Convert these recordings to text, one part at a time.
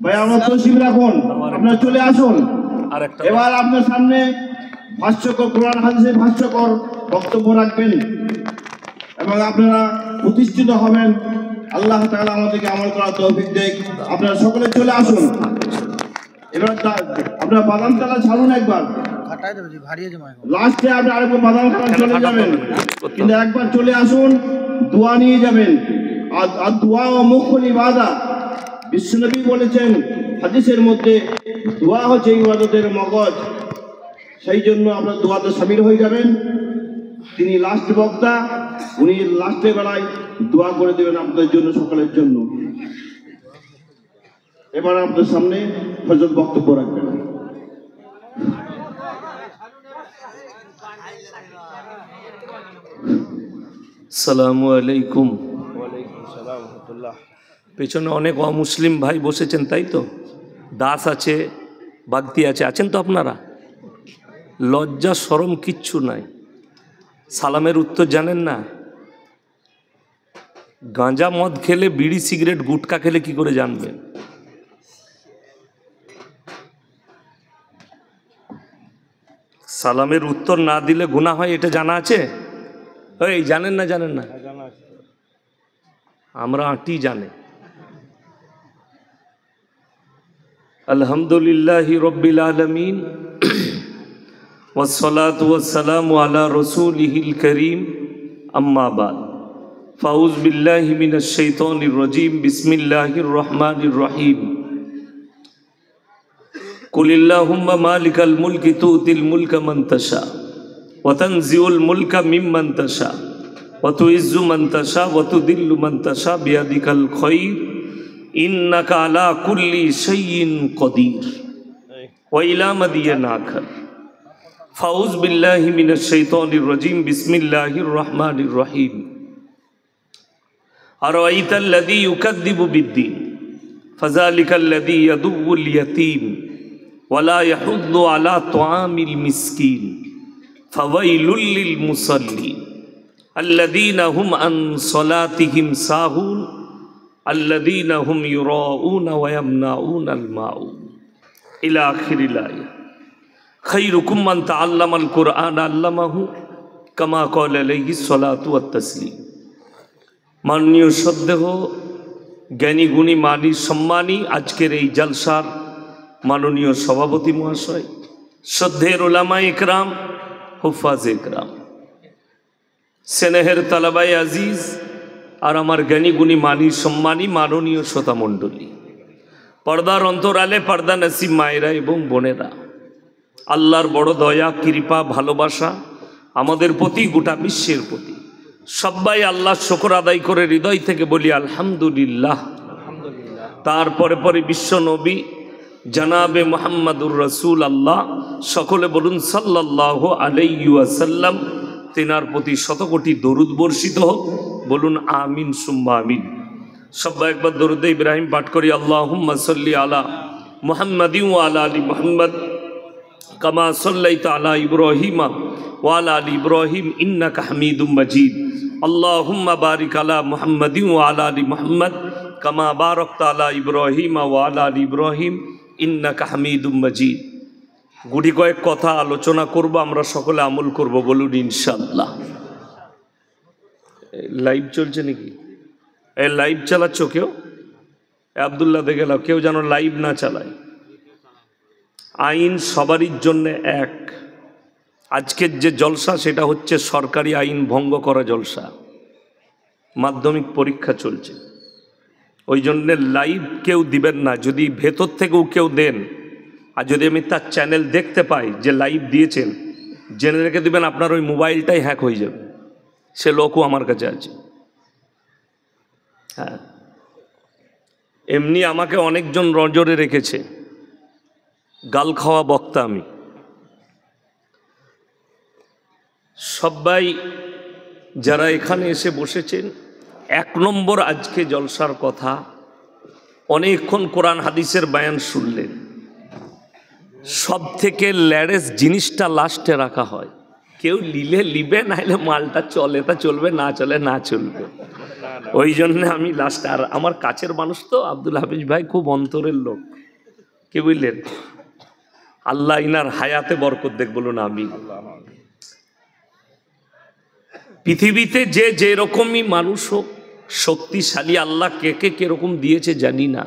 ভাই আমরা তসিম রাখুন, আপনারা চলে আসুন। এবার আপনার সামনে ভাষ্যকর, কোরআন হাদিসের ভাষ্যকর বক্তব্য রাখবেন এবং আপনারা প্রতিষ্ঠিত হবেন। আল্লাহ তাআলা আমাদেরকে আমল করার তৌফিক দেন। আপনারা সকলে চলে আসুন। এবার আপনারা বাদাম চালা ছাড়ুন একবার, লাস্টে আপনি আরেকবার বাদাম খাওয়া চলে যাবেন, কিন্তু একবার চলে আসুন, দোয়া নিয়ে যাবেন। আর দোয়া ও মুখুল ইবাদা, বিশ্বনবী বলেছেন হাদিসের মধ্যে, দোয়া হচ্ছে ইবাদতের মগজ। সেই জন্য আপনার দোয়াতে শামিল হয়ে যাবেন। তিনি লাস্ট বক্তা, উনি লাস্টের বেলায় দোয়া করে দেবেন আপনাদের জন্য, সকলের জন্য। এবার আপনার সামনে হযরত বক্তব্য রাখবেন। আসসালামু আলাইকুম। পেছনে অনেক অমুসলিম ভাই বসেছেন, তাই তো? দাস আছে, বাগদি আছে, আছেন তো আপনারা? লজ্জা শরম কিচ্ছু নাই। সালামের উত্তর জানেন না? গাঁজা মদ খেলে, বিড়ি সিগারেট গুটকা খেলে কি করে জানবেন? সালামের উত্তর না দিলে গুনাহ হয়, এটা জানা আছে? এই জানেন না? জানেন না? আমরা আঁটি জানে। আলহামদুলিল্লাহি রব্বিল আলামিন ওয়াসসালাতু ওয়াসসালামু আলা রাসূলিহিল কারীম, আম্মা বাদ। ফাউযু বিল্লাহি মিনাশ শাইতানির রাজীম। বিসমিল্লাহির রহমানির রহিম। কুলিল্লাহুম্মা মালিকাল মুলকি তুতিল মুলকা মান তাশা ওয়া তানজিউল মুলকা মিম্মান তাশা ওয়া তুইজ্জু মান তাশা ওয়া তুদিল্লু মান তাশা বিয়াদিকাল খায়র ইন্নাকা আলা কুল্লি শাইইন কাদির ওয়া ইলা মাদিয়ানা আখার। ফাউযু বিল্লাহি মিনাশ শাইতানির রাজীম। বিসমিল্লাহির রহমানির রহিম। আরাআইতাল্লাযী ইউকাযযিবু বিদ্দীন ফাযালিকাল্লাযী ইয়াদুউল ইয়াতীম ওয়ালা ইয়াহুদ্দু আলা তুআমিল মিসকিন ফাওয়াইলুল লিল মুসাল্লিন আল্লাযীনা হুম আন সালাতিহিম সাহুন আল্লাযীনা হুম ইউরাউনা ওয়া ইয়ামনাউনাল মাউন ইলা আখিরিল আয়াত। খায়রুকুম মান তাআল্লামাল কুরআন আল্লামাহু কামা ক্বালা আলাইহিস সালাতু ওয়াত তাসলিম। মাননীয় শ্রদ্ধেয় জ্ঞানী গুণী মানী সম্মানী আজকের এই জলসার মাননীয় সভাপতি মহাশয়, শ্রদ্ধের উলামা ইকরাম, হুফাজ ইকরাম, স্নেহের তালাবাই আজিজ, আর আমার জ্ঞানী গুণী মানী সম্মানী মাননীয় শ্রোতা মণ্ডলী, পর্দার অন্তরালে পর্দা নসিব মায়েরা এবং বোনেরা, আল্লাহর বড় দয়া, কৃপা, ভালোবাসা আমাদের প্রতি, গোটা বিশ্বের প্রতি। সবাই আল্লাহর শুকর আদায় করে হৃদয় থেকে বলি আলহামদুলিল্লাহ। তারপরে পরে বিশ্ব নবী জনাবে মুহাম্মাদুর রাসূল আল্লাহ, সকলে বলুন সাল্লাল্লাহু আলাইহি ওয়াসাল্লাম। তেনার প্রতি শতকোটি দরুদ বর্ষিত হোক, বলুন আমিন সুম্মা আমিন। সবাই একবার দরুদে ইব্রাহিম পাঠ করি। আল্লাহুম্মা সাল্লি আলা মুহাম্মাদিন ওয়া আলা আলি মুহাম্মাদ কামা সাল্লাইতা আলা ইব্রাহিমা ওয়া আলা আলি ইব্রাহিম ইন্নাকা হামিদুম মাজিদ। আল্লাহুম্মা বারিক আলা মুহাম্মাদিন ওয়া আলা আলি মুহাম্মাদ কামা বারাকতা আলা ইব্রাহিমা ওয়া আলা আলি ইব্রাহিম ইন্নাকা হামিদুম মাজিদ। গুটি কয়েক কথা আলোচনা করব, আমরা সকলে আমল করব, বলুন ইনশাআল্লাহ। লাইভ চলছে নাকি? এই লাইভ চালাচ্ছ কেউ? আব্দুল্লাহ দেখে লাও, কেউ যেন লাইভ না চালায়। আইন সবারই জন্য এক। আজকের যে জলসা সেটা হচ্ছে সরকারি আইন ভঙ্গ করা জলসা। মাধ্যমিক পরীক্ষা চলছে, ওই জন্যে লাইভ কেউ দিবেন না। যদি ভেতর থেকেও কেউ দেন, আর যদি আমি তার চ্যানেল দেখতে পাই যে লাইভ দিয়েছেন, জেনে রেখে দেবেন আপনার ওই মোবাইলটাই হ্যাক হয়ে যাবে। সে লোকও আমার কাছে আছে। হ্যাঁ, এমনি আমাকে অনেকজন নজরে রেখেছে, গাল খাওয়া বক্তা আমি। সবাই যারা এখানে এসে বসেছেন, এক নম্বর আজকে জলসার কথা, অনেকক্ষণ কোরআন হাদিসের বায়ান শুনলেন। সব থেকে ল্যারেস জিনিসটা লাস্টে রাখা হয়। কেউ নিলে নিবে, নাইলে মালটা চলে তা চলবে, না চলে না চলবে। ওই জন্য আমি লাস্টে, আর আমার কাছের মানুষ তো আব্দুল হাফিজ ভাই খুব অন্তরের লোক, কি বুঝলেন? আল্লাহ ইনার হায়াতে বরকত দেখ, বলুন আমি। পৃথিবীতে যে যে রকমই মানুষ হোক, শক্তিশালী আল্লাহ কে কে কিরকম দিয়েছে জানি না।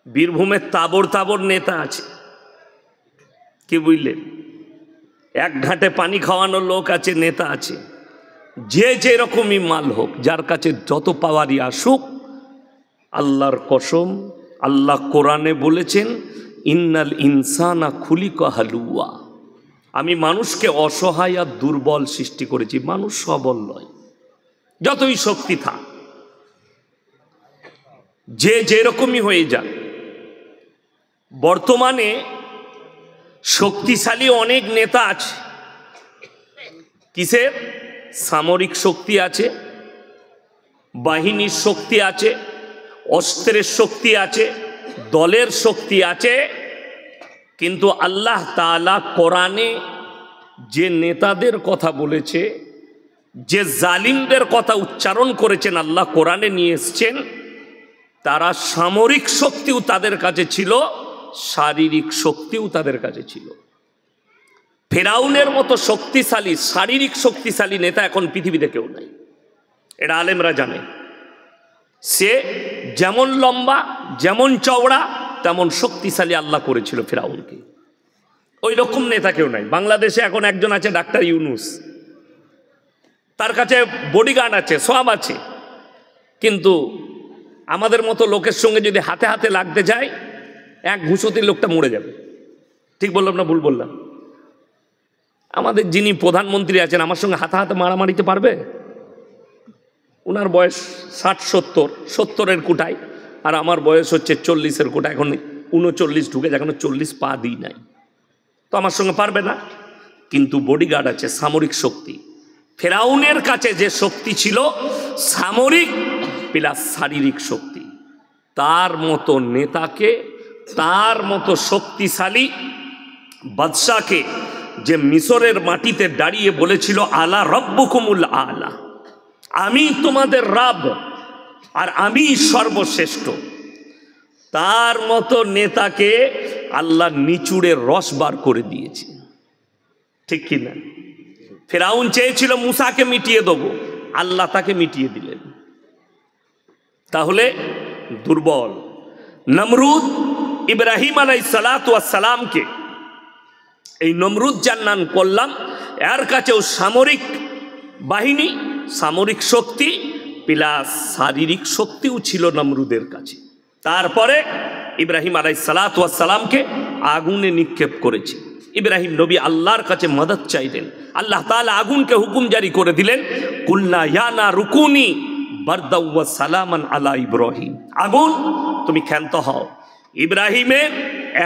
বীরভূমের তাবর তাবর নেতা আছে, কি বুঝলেন? এক ঘাটে পানি খাওয়ানোর লোক আছে, নেতা আছে। যে যে রকমই মাল হোক, যার কাছে যত পাওয়ারই আসুক, আল্লাহর কসম, আল্লাহ কোরআনে বলেছেন ইন্নাল ইনসানা খুলিকা হালুয়া, আমি মানুষকে অসহায় আর দুর্বল সৃষ্টি করেছি, মানুষ সবল নয়, যতই শক্তি থাক, যে যেরকমই হয়ে যাক। বর্তমানে শক্তিশালী অনেক নেতা আছে। কিসের? সামরিক শক্তি আছে, বাহিনীর শক্তি আছে, অস্ত্রের শক্তি আছে, দলের শক্তি আছে। কিন্তু আল্লাহ তাআলা কোরআনে যে নেতাদের কথা বলেছে, যে জালিমদের কথা উচ্চারণ করেছেন, আল্লাহ কোরআনে নিয়ে এসছেন, তারা সামরিক শক্তিও তাদের কাছে ছিল, শারীরিক শক্তিও তাদের কাছে ছিল। ফেরাউনের মতো শক্তিশালী, শারীরিক শক্তিশালী নেতা এখন পৃথিবীতে কেউ নাই, এটা আলেমরা জানে। সে যেমন লম্বা, যেমন চওড়া, তেমন শক্তিশালী আল্লাহ করেছিল ফেরাউনকে। ওই রকম নেতা কেউ নাই। বাংলাদেশে এখন একজন আছে ডাক্তার ইউনুস, তার কাছে বডিগার্ড আছে, সব আছে, কিন্তু আমাদের মতো লোকের সঙ্গে যদি হাতে হাতে লাগতে যায়, এক ঘুষোতে লোকটা মরে যাবে। ঠিক বললাম না ভুল বললাম? আমাদের যিনি প্রধানমন্ত্রী আছেন, আমার সঙ্গে হাতে হাতে মারামারিতে পারবে? ওনার বয়স 60-70-70-এর কোটায়, আর আমার বয়স হচ্ছে 40-এর কোটা, এখন 39 ঢুকে, এখনো 40 পা দিই নাই, তো আমার সঙ্গে পারবে না। কিন্তু বডিগার্ড আছে, সামরিক শক্তি। ফেরাউনের কাছে যে শক্তি ছিল সামরিক প্লাস শারীরিক শক্তি, তার মতো নেতাকে, তার মতো শক্তিশালী বাদশাকে, যে মিশরের মাটিতে দাঁড়িয়ে বলেছিল আলা রব্বুকুমুল আলা, আমি তোমাদের রব আর আমি সর্বশ্রেষ্ঠ, তার মতো নেতাকে আল্লাহ নিচুড়ে রস বার করে দিয়েছে। ঠিক কিনা? ফেরাউন চেয়েছিল মুসাকে মিটিয়ে দেবো, আল্লাহ তাকে মিটিয়ে দিলেন। তাহলে দুর্বল নমরুদ ইব্রাহিম আলাইহিসসালাতু ওয়াসসালামকে, এই নমরুদ জান্নান করলাম, এর কাছেও সামরিক বাহিনী, সামরিক শক্তি প্লাস শারীরিক শক্তিও ছিল নমরুদের কাছে। তারপরে ইব্রাহিম আলাইহিসসালাতু ওয়াসসালামকে আগুনে নিক্ষেপ করেছে। ইব্রাহিম নবী আল্লাহর কাছে মদদ চাইলেন, আল্লাহ তাআলা আগুনকে হুকুম জারি করে দিলেন, কুল্লা ইয়া নারু কুনি বারদাও ওয়া সালামান আলা ইব্রাহিম, আগুন তুমি ক্ষান্ত হও, ইব্রাহিমের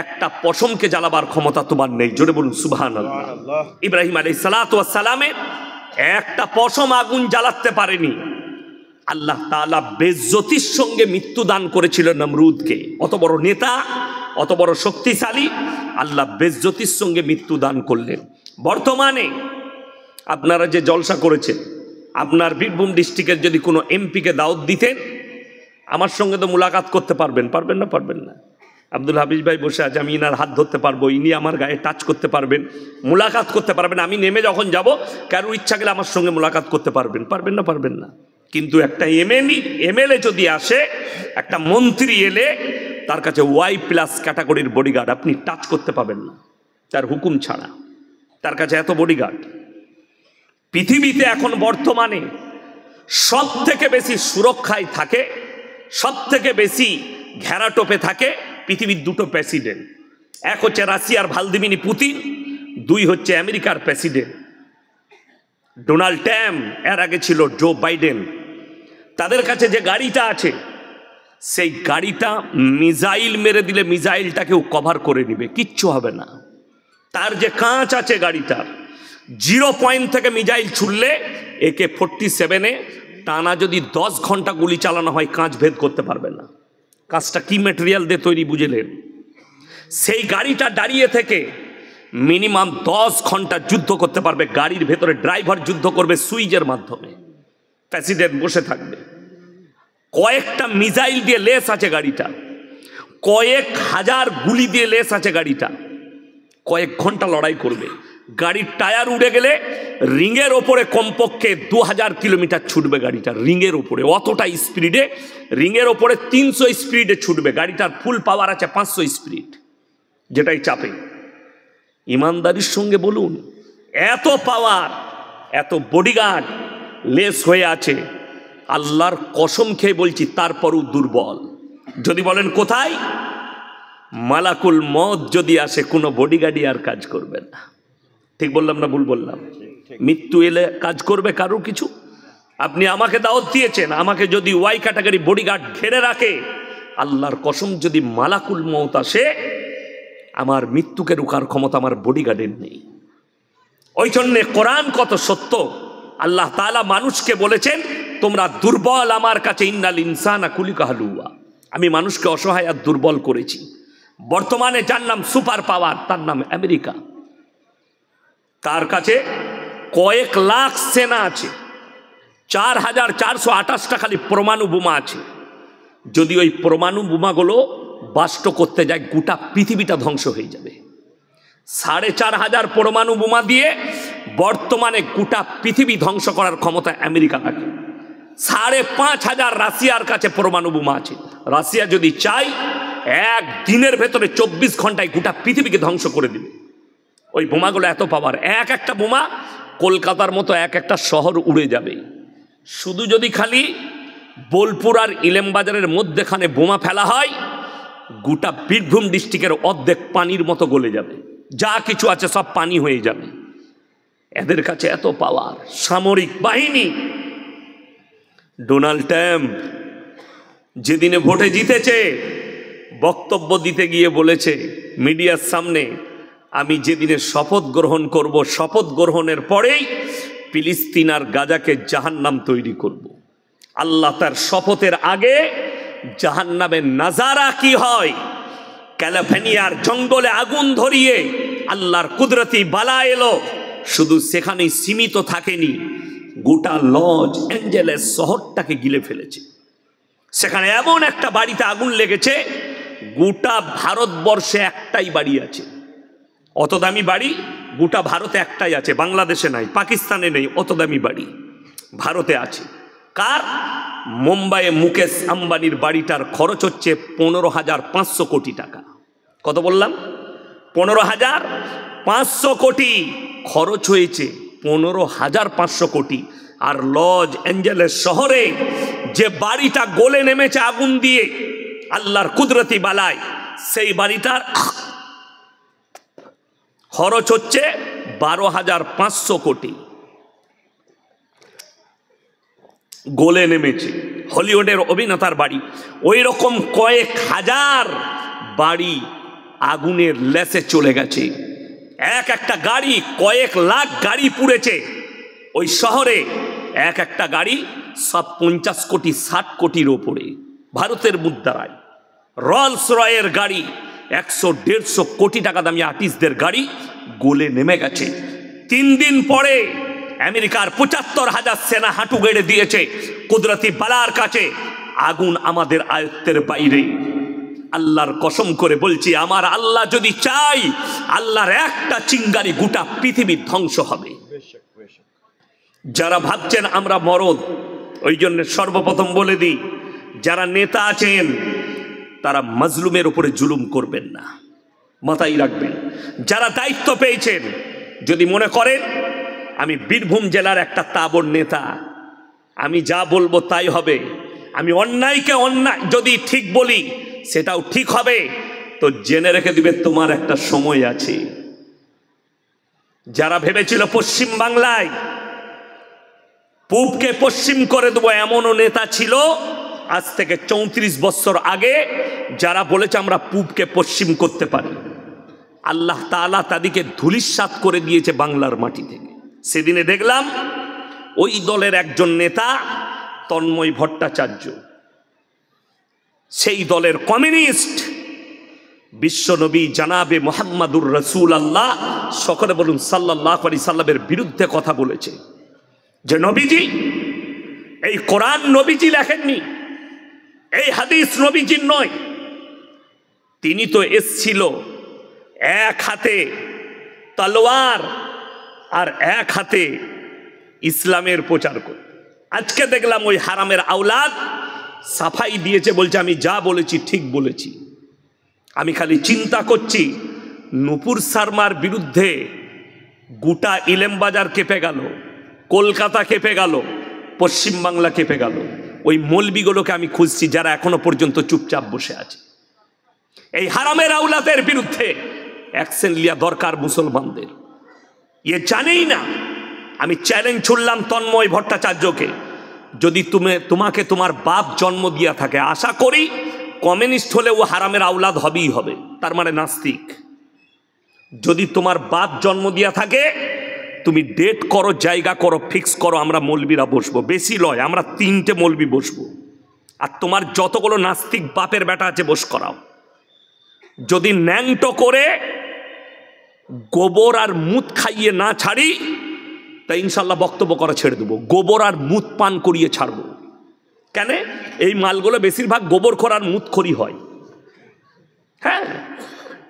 একটা পশমকে জ্বালাবার ক্ষমতা তোমার নেই। জোরে বলুন সুবহানাল্লাহ। ইব্রাহিম আলাইহিসসালাতু ওয়াসসালামের একটা পশম আগুন জ্বালাতে পারেনি। আল্লাহ তাআলা বেজ্জতির সঙ্গে মৃত্যু দান করেছিল নমরুদকে। অত বড় নেতা, অত বড় শক্তিশালী, আল্লাহ বেজ্জতির সঙ্গে মৃত্যু দান করলেন। বর্তমানে আপনারা যে জলসা করেছেন, আপনার বীরভূম ডিস্ট্রিক্টের যদি কোনো এমপিকে দাওয়াত দিতেন, আমার সঙ্গে তো মুলাকাত করতে পারবেন, পারবেন না? পারবেন না? আব্দুল হাফিজ ভাই বসে আছে, আমি ইনার হাত ধরতে পারবো, ইনি আমার গায়ে টাচ করতে পারবেন, মুলাকাত করতে পারবেন। আমি নেমে যখন যাব, কারোর ইচ্ছা গেলে আমার সঙ্গে মুলাকাত করতে পারবেন, পারবেন না? পারবেন না? কিন্তু একটা এমএলএ যদি আসে, একটা মন্ত্রী এলে, তার কাছে Y+ ক্যাটাগরির বডিগার্ড আপনি টাচ করতে পাবেন না, তার হুকুম ছাড়া। তার কাছে এত বডিগার্ড। পৃথিবীতে এখন বর্তমানে সব থেকে বেশি সুরক্ষায় থাকে, সব থেকে বেশি ঘেরাটোপে থাকে পৃথিবীর দুটো প্রেসিডেন্ট। এক হচ্ছে রাশিয়ার ভ্লাদিমির পুতিন, দুই হচ্ছে আমেরিকার প্রেসিডেন্ট ডোনাল্ড ট্রাম্প, এর আগে ছিল জো বাইডেন। তাদের কাছে যে গাড়িটা আছে, সেই গাড়িটা মিসাইল মেরে দিলে মিসাইলটাকেও কভার করে নিবে, কিচ্ছু হবে না। তার যে কাঁচ আছে গাড়িটার, 0 পয়েন্ট থেকে মিসাইল ছুড়লে AK-47 টানা যদি 10 ঘন্টা গুলি চালানো হয়, কাঁচ ভেদ করতে পারবে না। কাঁচটা কি ম্যাটেরিয়াল দিয়ে তৈরি বুঝলেন? সেই গাড়িটা দাঁড়িয়ে থেকে মিনিমাম 10 ঘন্টা যুদ্ধ করতে পারবে। গাড়ির ভেতরে ড্রাইভার যুদ্ধ করবে সুইচের মাধ্যমে, প্রেসিডেন্ট বসে থাকবে। কয়েকটা মিসাইল দিয়ে লেস আছে গাড়িটা, কয়েক হাজার গুলি দিয়ে লেস আছে গাড়িটা, কয়েক ঘন্টা লড়াই করবে। গাড়ির টায়ার উড়ে গেলে রিংয়ের ওপরে কমপক্ষে 2000 কিলোমিটার ছুটবে গাড়িটা, রিংয়ের ওপরে অতটা স্পিডে, রিংয়ের ওপরে 300 স্পিডে ছুটবে। গাড়িটার ফুল পাওয়ার আছে 500 স্পিড, যেটাই চাপে। ইমানদারির সঙ্গে বলুন, এত পাওয়ার, এত বডিগার্ড লেস হয়ে আছে, আল্লাহর কসম খেয়ে বলছি তারপরও দুর্বল। যদি বলেন কোথায়, মালাকুল মত যদি আসে কোনো বডিগার্ডই আর কাজ করবে না। ঠিক বললাম না ভুল বললাম? মৃত্যু এলে কাজ করবে কারো কিছু? আপনি আমাকে দাওয়াত দিয়েছেন, আমাকে যদি ওয়াই ক্যাটাগরি বডিগার্ড ঘেরে রাখে, আল্লাহর কসম যদি মালাকুল মত আসে, আমার মৃত্যুকে রোকার ক্ষমতা আমার বডিগার্ডের নেই। ওই জন্যে কোরআন কত সত্য। আল্লাহ তাআলা মানুষকে বলেছেন তোমরা দুর্বল আমার কাছে, ইন্নাল ইনসানা খুলিকা হালুয়া। আমি মানুষকে অসহায় আর দুর্বল করেছি। বর্তমানে যার নাম সুপার পাওয়ার, তার নাম আমেরিকা। তার কাছে কয়েক লাখ সেনা আছে, 4428টা খালি পরমাণু বোমা আছে। যদি ওই পরমাণু বোমাগুলো বাস্ট করতে যায়, গোটা পৃথিবীটা ধ্বংস হয়ে যাবে। 4500 পরমাণু বোমা দিয়ে বর্তমানে গোটা পৃথিবী ধ্বংস করার ক্ষমতা আমেরিকা রাখে। 5500 রাশিয়ার কাছে পরমাণু বোমা আছে। রাশিয়া যদি চায়, এক দিনের ভেতরে 24 ঘন্টায় গোটা পৃথিবীকে ধ্বংস করে দেবে। ওই বোমাগুলো এত পাওয়ার, এক একটা বোমা কলকাতার মতো এক একটা শহর উড়ে যাবে। শুধু যদি খালি বোলপুর আর ইলেমবাজারের মধ্যেখানে বোমা ফেলা হয়, গোটা বীরভূম ডিস্ট্রিক্টের অর্ধেক পানির মতো গলে যাবে। যা কিছু আছে সব পানি হয়ে যাবে। এদের কাছে এত পাওয়ার, সামরিক বাহিনী। ডোনাল্ড ট্রাম্প যেদিনে ভোটে জিতেছে, বক্তব্য দিতে গিয়ে বলেছে মিডিয়ার সামনে, আমি যেদিনে শপথ গ্রহণ করব, শপথ গ্রহণের পরেই ফিলিস্তিন আর গাজাকে জাহান্নাম তৈরি করব। আল্লাহ তার শপথের আগে জাহান্নামের নাজারা কি হয়, ক্যালিফোর্নিয়ার জঙ্গলে আগুন ধরিয়ে আল্লাহর কুদরতি বালা এলো, শুধু সেখানেই সীমিত থাকেনি, গোটা লস অ্যাঞ্জেলেস শহরটাকে গিলে ফেলেছে। সেখানে এমন একটা বাড়িতে আগুন লেগেছে, গোটা ভারতবর্ষে একটাই বাড়ি আছে। অত দামি বাড়ি গোটা ভারতে একটাই আছে, বাংলাদেশে নাই, পাকিস্তানে নেই। অত দামি বাড়ি ভারতে আছে। কার? মুম্বাইয়ে মুকেশ আম্বানির বাড়িটার খরচ হচ্ছে 15,500 কোটি টাকা। কত বললাম? 15,500 কোটি খরচ হয়েছে, 15,500 কোটি। আর লস অ্যাঞ্জেলেস শহরে যে বাড়িটা গলে নেমেছে আগুন দিয়ে আল্লাহর কুদরতি বালায়, সেই বাড়িটার খরচ হচ্ছে 12,500 কোটি। গলে নেমেছে। হলিউডের অভিনেতার বাড়ি। ওই রকম কয়েক হাজার বাড়ি আগুনের লেসে চলে গেছে। এক একটা গাড়ি, কয়েক লাখ গাড়ি পুড়েছে ওই শহরে। এক একটা গাড়ি সব 50 কোটি 60 কোটির ওপরে ভারতের মুদ্রায়। রলস রয়ের গাড়ি 100-150 কোটি টাকা দামি আর্টিস্টদের গাড়ি গলে নেমে গেছে। 3 দিন পরে আমেরিকার 75,000 সেনা হাঁটু গেড়ে দিয়েছে কুদরতি বালার কাছে। আগুন আমাদের আয়ত্তের বাইরে। আল্লাহর কসম করে বলছি, আমার আল্লাহ যদি চাই, আল্লাহর একটা চিঙ্গারি গোটা পৃথিবী ধ্বংস হবে। যারা ভাবছেন আমরা মরদ, ওই জন্য সর্বপ্রথম বলে দিই, যারা নেতা আছেন তারা মাজলুমের উপরে জুলুম করবেন না, মাথায় রাখবেন। যারা দায়িত্ব পেয়েছেন, যদি মনে করেন আমি বীরভূম জেলার একটা তাবড় নেতা, আমি যা বলবো তাই হবে, আমি অন্যায়কে অন্যায় যদি ঠিক বলি সেটাও ঠিক হবে, তো জেনে রেখে দিবে তোমার একটা সময় আছে। যারা ভেবেছিল পশ্চিম বাংলায় পূবকে পশ্চিম করে দেবো, এমনও নেতা ছিল আজ থেকে 34 বছর আগে, যারা বলেছে আমরা পূবকে পশ্চিম করতে পারি। আল্লাহ তাআলা তাদেরকে ধূলিসাৎ করে দিয়েছে বাংলার মাটি থেকে। সেদিনে দেখলাম ওই দলের একজন নেতা তন্ময় ভট্টাচার্য, সেই দলের কমিউনিস্ট, বিশ্বনবী জানাবে মুহাম্মাদুর রাসূলুল্লাহ, সকলে বলুন সাল্লাল্লাহু আলাইহি সাল্লামের বিরুদ্ধে কথা বলেছে যে নবীজি, এই কোরআন নবীজি লেখেননি, এই হাদিস নবীজির নয়। তিনি তো এসছিল এক হাতে তলোয়ার আর এক হাতে ইসলামের প্রচার করে। আজকে দেখলাম ওই হারামের আওলাদ সাফাই দিয়েছে, বলছে আমি যা বলেছি ঠিক বলেছি। আমি খালি চিন্তা করছি নূপুর শর্মার বিরুদ্ধে গোটা ইলেমবাজার কেঁপে গেল, কলকাতা কেঁপে গেল, পশ্চিমবাংলা কেঁপে গেল। ওই মৌলবিগুলোকে আমি খুঁজছি যারা এখনো পর্যন্ত চুপচাপ বসে আছে। এই হারামের আওলাদের বিরুদ্ধে অ্যাকশন লিয়া দরকার মুসলমানদের। এ জানেই না। আমি চ্যালেঞ্জ ছুড়লাম তন্ময় ভট্টাচার্যকে, যদি তোমাকে তোমার বাপ জন্ম দিয়া থাকে, আশা করি কমিউনিস্ট হলে ও হারামের আওলাদ হবেই হবে, তার মানে নাস্তিক। যদি তোমার বাপ জন্ম দিয়া থাকে তুমি ডেট করো, জায়গা করো, ফিক্স করো, আমরা মৌলবীরা বসবো, বেশি লয়, আমরা 3টে মৌলবী বসবো। আর তোমার যতগুলো নাস্তিক বাপের বেটা আছে বস করাও। যদি ন্যাংটো করে গোবর আর মুত খাইয়ে না ছাড়ি তা ইনশাল্লাহ বক্তব্য করা ছেড়ে দেবো। গোবর আর মুত পান করিয়ে ছাড়বো। কেন? এই মালগুলো বেশিরভাগ গোবর খোর আর মুত খড়ি হয়। হ্যাঁ,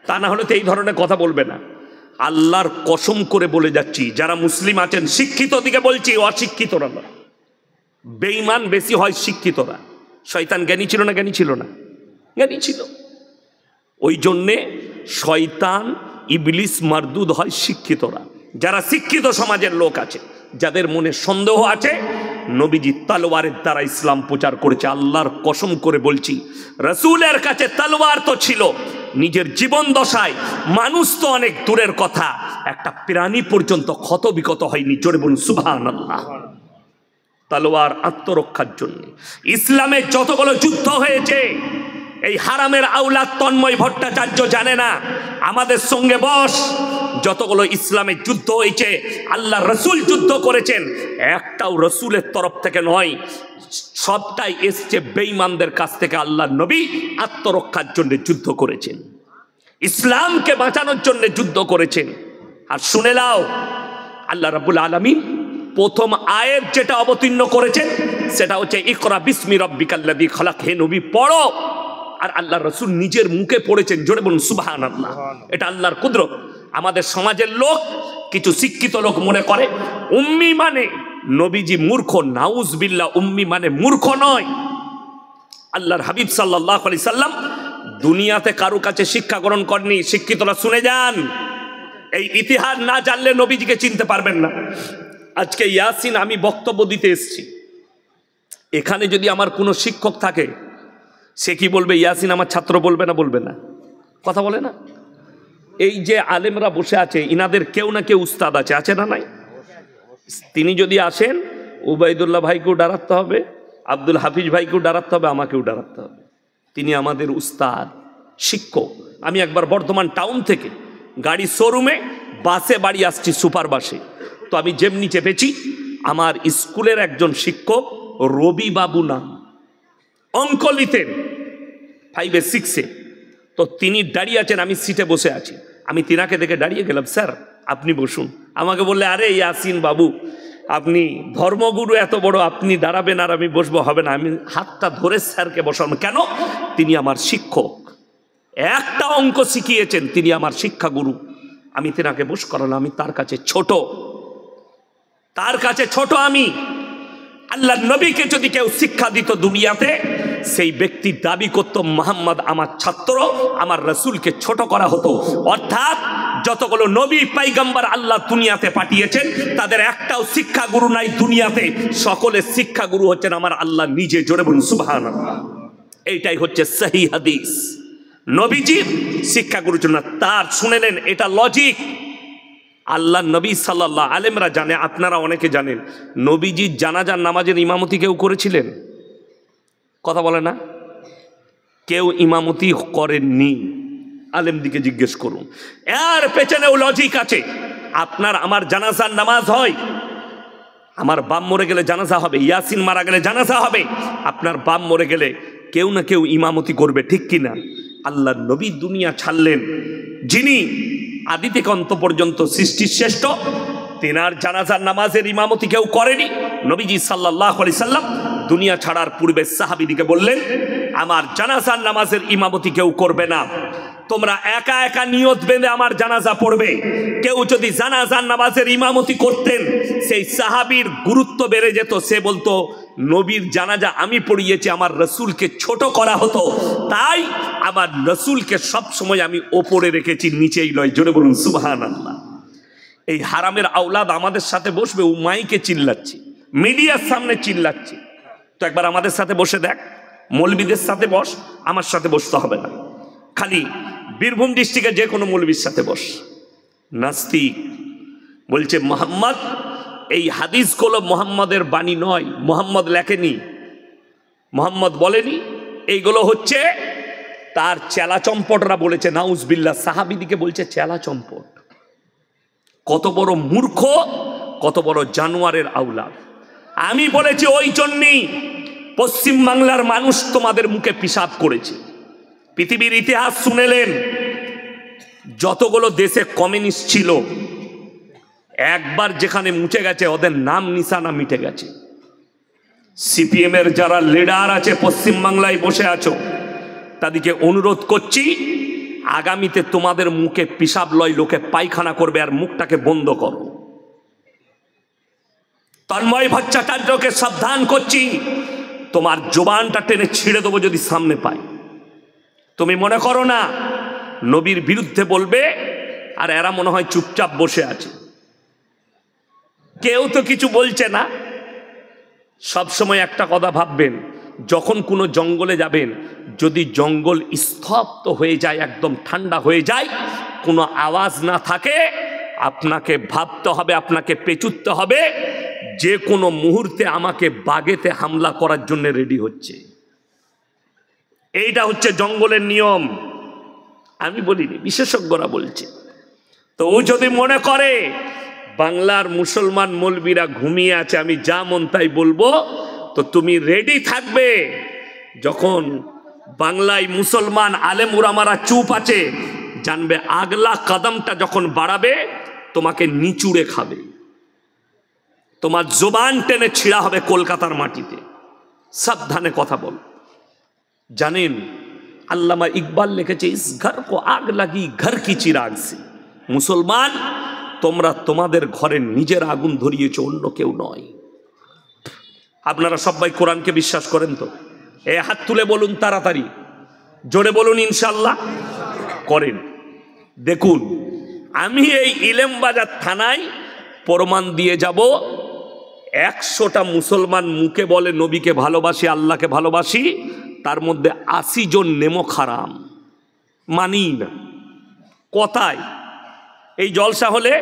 তা না হলে তো এই ধরনের কথা বলবে না। আল্লাহর কসম করে বলে যাচ্ছি, যারা মুসলিম আছেন, শিক্ষিত দিকে বলছি, অশিক্ষিতরা না। বেঈমান বেশি হয় শিক্ষিতরা। শয়তান জ্ঞানী ছিল না? জ্ঞানী ছিল না? জ্ঞানী ছিল। ওই জন্যে শয়তান ইবলিস মারদুদ হয় শিক্ষিতরা। যারা শিক্ষিত সমাজের লোক আছে, যাদের মনে সন্দেহ আছে, নবীজি তলোয়ারের দ্বারা ইসলাম প্রচার করেছে। আল্লাহর কসম করে বলছি, রাসূলের কাছে তলোয়ার তো ছিল, নিজের জীবন দশায় মানুষ তো অনেক দূরের কথা, একটা প্রাণী পর্যন্ত ক্ষত বিক্ষত হয়নি। জোরে বলুন সুবহানাল্লাহ। তলোয়ার আত্মরক্ষার জন্য। ইসলামে যতগুলো যুদ্ধ হয়েছে এই হারামের আওলাদ তন্ময় ভট্টাচার্য জানে না। আমাদের সঙ্গে বস, যতগুলো ইসলামের যুদ্ধ হয়েছে আল্লাহ রসুল যুদ্ধ করেছেন, একটাও রসুলের তরফ থেকে নয়, সবটাই এসছে বেঈমানদের কাছ থেকে। আল্লাহ নবী আত্মরক্ষার জন্য যুদ্ধ করেছেন, ইসলামকে বাঁচানোর জন্য যুদ্ধ করেছেন। আর শুনে নাও, আল্লাহ রাব্বুল আলামিন প্রথম আয়াত যেটা অবতীর্ণ করেছেন সেটা হচ্ছে ইকরা বিসমি রাব্বিকাল্লাযী খালাক। হে নবী পড়ো। আর আল্লাহ রসুল নিজের মুখে পড়েছেন। জোরে বলুন সুবহানাল্লাহ। এটা আল্লাহর কুদরত। আমাদের সমাজের লোক, কিছু শিক্ষিত লোক মনে করে উম্মি মানে নবীজি মূর্খ। নাউজুবিল্লাহ, উম্মি মানে মূর্খ নয়। আল্লাহর হাবিব সাল্লাল্লাহু আলাইহি সাল্লাম দুনিয়াতে কারো কাছে শিক্ষা গ্রহণ করেনি। শিক্ষিতরা শুনে যান, এই ইতিহাস না জানলে নবীজিকে চিনতে পারবেন না। আজকে ইয়াসিন আমি বক্তব্য দিতে এসেছি, এখানে যদি আমার কোনো শিক্ষক থাকে সে কি বলবে? ইয়াসিন আমার ছাত্র বলবে না? বলবে না? কথা বলে না? এই যে আলেমরা বসে আছে, ইনাদের কেউ না কেউ উস্তাদ আছে, আছে না নাই? তিনি যদি আসেন, উবাইদুল্লাহ ভাইকেও ডারাতে হবে, আব্দুল হাফিজ ভাইকেও ডারাতে হবে, আমাকেও ডারাতে হবে। তিনি আমাদের উস্তাদ, শিক্ষক। আমি একবার বর্ধমান টাউন থেকে গাড়ি শোরুমে বাসে বাড়ি আসছি, সুপার বাসে। তো আমি যেমনি চেপেছি, আমার স্কুলের একজন শিক্ষক রবি বাবু নাম, অঙ্ক লিতেন 5 6-এ। তো তিনি দাঁড়িয়ে আছেন, আমি সিটে বসে আছি। আমি তিনাকে দেখে দাঁড়িয়ে গেলাম, স্যার আপনি বসুন। আমাকে বললে, আরে ইয়াসিন বাবু, আপনি ধর্মগুরু এত বড়, আপনি দাঁড়াবেন আর আমি বসবো? হবে না। আমি হাতটা ধরে স্যারকে বসানো। কেন? তিনি আমার শিক্ষক, একটা অঙ্ক শিখিয়েছেন, তিনি আমার শিক্ষাগুরু। আমি তিনাকে বস করালাম। আমি তার কাছে ছোট, তার কাছে ছোট আমি। আল্লাহ নবীকে যদি কেউ শিক্ষা দিত দুনিয়াতে, সেই ব্যক্তি দাবি করত মুহাম্মদ আমার ছাত্র, আমার রসুলকে ছোট করা হতো। অর্থাৎ যতগুলো নবী পয়গম্বর আল্লাহ দুনিয়াতে পাঠিয়েছেন, তাদের একটাও শিক্ষাগুরু নাই দুনিয়াতে। সকলের শিক্ষাগুরু হচ্ছেন আমার আল্লাহ নিজে। জোরে বলুন সুবহানাল্লাহ। এইটাই হচ্ছে সহিহ হাদিস। নবীজির শিক্ষাগুরুর জন্য তার, শুনে নেন, এটা লজিক। আল্লাহ নবী সাল্লাল্লাহু আলাইহি আলেমরা জানে, আপনারা অনেকে জানেন, নবীজির জানাজার নামাজের ইমামতি কেউ করেছিলেন? কথা বলে না? কেউ ইমামতি করেননি। আলেম দিকে জিজ্ঞেস করুন। এর পেছনেও লজিক আছে। আপনার আমার জানাজার নামাজ হয়, আমার বাপ মরে গেলে জানাজা হবে, ইয়াসিন মারা গেলে জানাজা হবে, আপনার বাপ মরে গেলে কেউ না কেউ ইমামতি করবে, ঠিক কিনা? আল্লাহ নবী দুনিয়া ছাড়লেন, যিনি আদি থেকে অন্ত পর্যন্ত সৃষ্টির শ্রেষ্ঠ, তেনার জানাজার নামাজের ইমামতি কেউ করেনি। নবীজি সাল্লাল্লাহু আলাইহি সাল্লাম দুনিয়া ছাড়ার পূর্বে সাহাবীদিকে বললেন, আমার জানাজার নামাজের ইমামতি কেউ করবে না। তোমরা একা একা নিয়ত বেঁধে আমার জানাজা পড়বে। কেউ যদি জানাজার নামাজের ইমামতি করতেন, সেই সাহাবীর গুরুত্ব বেড়ে যেত। সে বলতো, নবীর জানাজা আমি পড়িয়েছি, আমার রসুলকে ছোট করা হতো, তাই আমার রসুলকে সব সময় আমি ওপরে রেখেছি, নিচেই নয়। জোরে বলুন সুবহানাল্লাহ। এই হারামের আওলাদ আমাদের সাথে বসবে, ও মাইকে চিল্লাচ্ছে, মিডিয়ার সামনে চিল্লাচ্ছে। তো একবার আমাদের সাথে বসে দেখ, মৌলবীদের সাথে বস, আমার সাথে বসতে হবে না। খালি বীরভূম ডিস্ট্রিক্টে যে কোনো মৌলবীর সাথে বস। নাস্তিক বলছে মোহাম্মদ, এই হাদিসগুলো মোহাম্মদের বাণী নয়, মোহাম্মদ লেখেনি, মোহাম্মদ বলেনি, এইগুলো হচ্ছে তার চেলা চম্পটরা বলেছে। নাউজবিল্লাহ, সাহাবিদিকে বলছে চেলা চম্পট। কত বড় মূর্খ, কত বড় জানোয়ারের আওলাদ। আমি বলেছি ওই জন্যই পশ্চিম বাংলার মানুষ তোমাদের মুখে পিশাব করেছে। পৃথিবীর ইতিহাস শুনেলেন, যতগুলো দেশে কমিউনিস্ট ছিল, একবার যেখানে মুছে গেছে, ওদের নাম নিশানা মিটে গেছে। সিপিএম এর যারা লিডার আছে পশ্চিম বাংলায় বসে আছো, তাদেরকে অনুরোধ করছি, আগামীতে তোমাদের মুখে পিশাব লয়, লোকে পায়খানা করবে, আর মুখটাকে বন্ধ করো। তন্ময় ভট্টাচার্যকে সাবধান করছি, তোমার জবানটা টেনে ছিঁড়ে দেবো যদি সামনে পাই। তুমি মনে করো না নবীর বিরুদ্ধে বলবে, আর এরা মনে হয় চুপচাপ বসে আছে, কেউ তো কিছু বলছে না। সব সময় একটা কথা ভাববেন, যখন কোনো জঙ্গলে যাবেন, যদি জঙ্গল স্তব্ধ হয়ে যায়, একদম ঠান্ডা হয়ে যায়, কোনো আওয়াজ না থাকে, আপনাকে ভাবতে হবে, আপনাকে পেঁচুতে হবে, যে কোনো মুহূর্তে আমাকে বাগেতে হামলা করার জন্য রেডি হচ্ছে। এইটা হচ্ছে জঙ্গলের নিয়ম, আমি বলিনি, বিশেষজ্ঞরা বলছে। তো ও যদি মনে করে বাংলার মুসলমান মৌলবীরা ঘুমিয়ে আছে, আমি যা মন তাই বলবো, তো তুমি রেডি থাকবে। যখন বাংলায় মুসলমান আলেম উলামারা চুপ আছে, জানবে আগলা কদমটা যখন বাড়াবে, তোমাকে নিচুড়ে খাবে, তোমার জবান টেনে ছিঁড়া হবে কলকাতার মাটিতে। সাবধানে কথা বল। জানেন, আল্লামা ইকবাল লিখেছে, ইস ঘর কো আগ লাগি ঘর কি চিরাগ সে। মুসলমান, তোমরা তোমাদের ঘরের নিজের আগুন ধরিয়েছ, অন্য কেউ নয়। আপনারা সবাই কোরআনকে বিশ্বাস করেন তো? এ হাত তুলে বলুন তাড়াতাড়ি, জোরে বলুন ইনশাল্লাহ করেন। দেখুন, আমি এই ইলেমবাজার থানায় প্রমাণ দিয়ে যাব, 100টা মুসলমান মুখে বলে নবীকে ভালোবাসি, আল্লাহকে ভালোবাসি, তার মধ্যে 80 জন নেমো খারাম, মানি না। কথায় এই জলসা হলে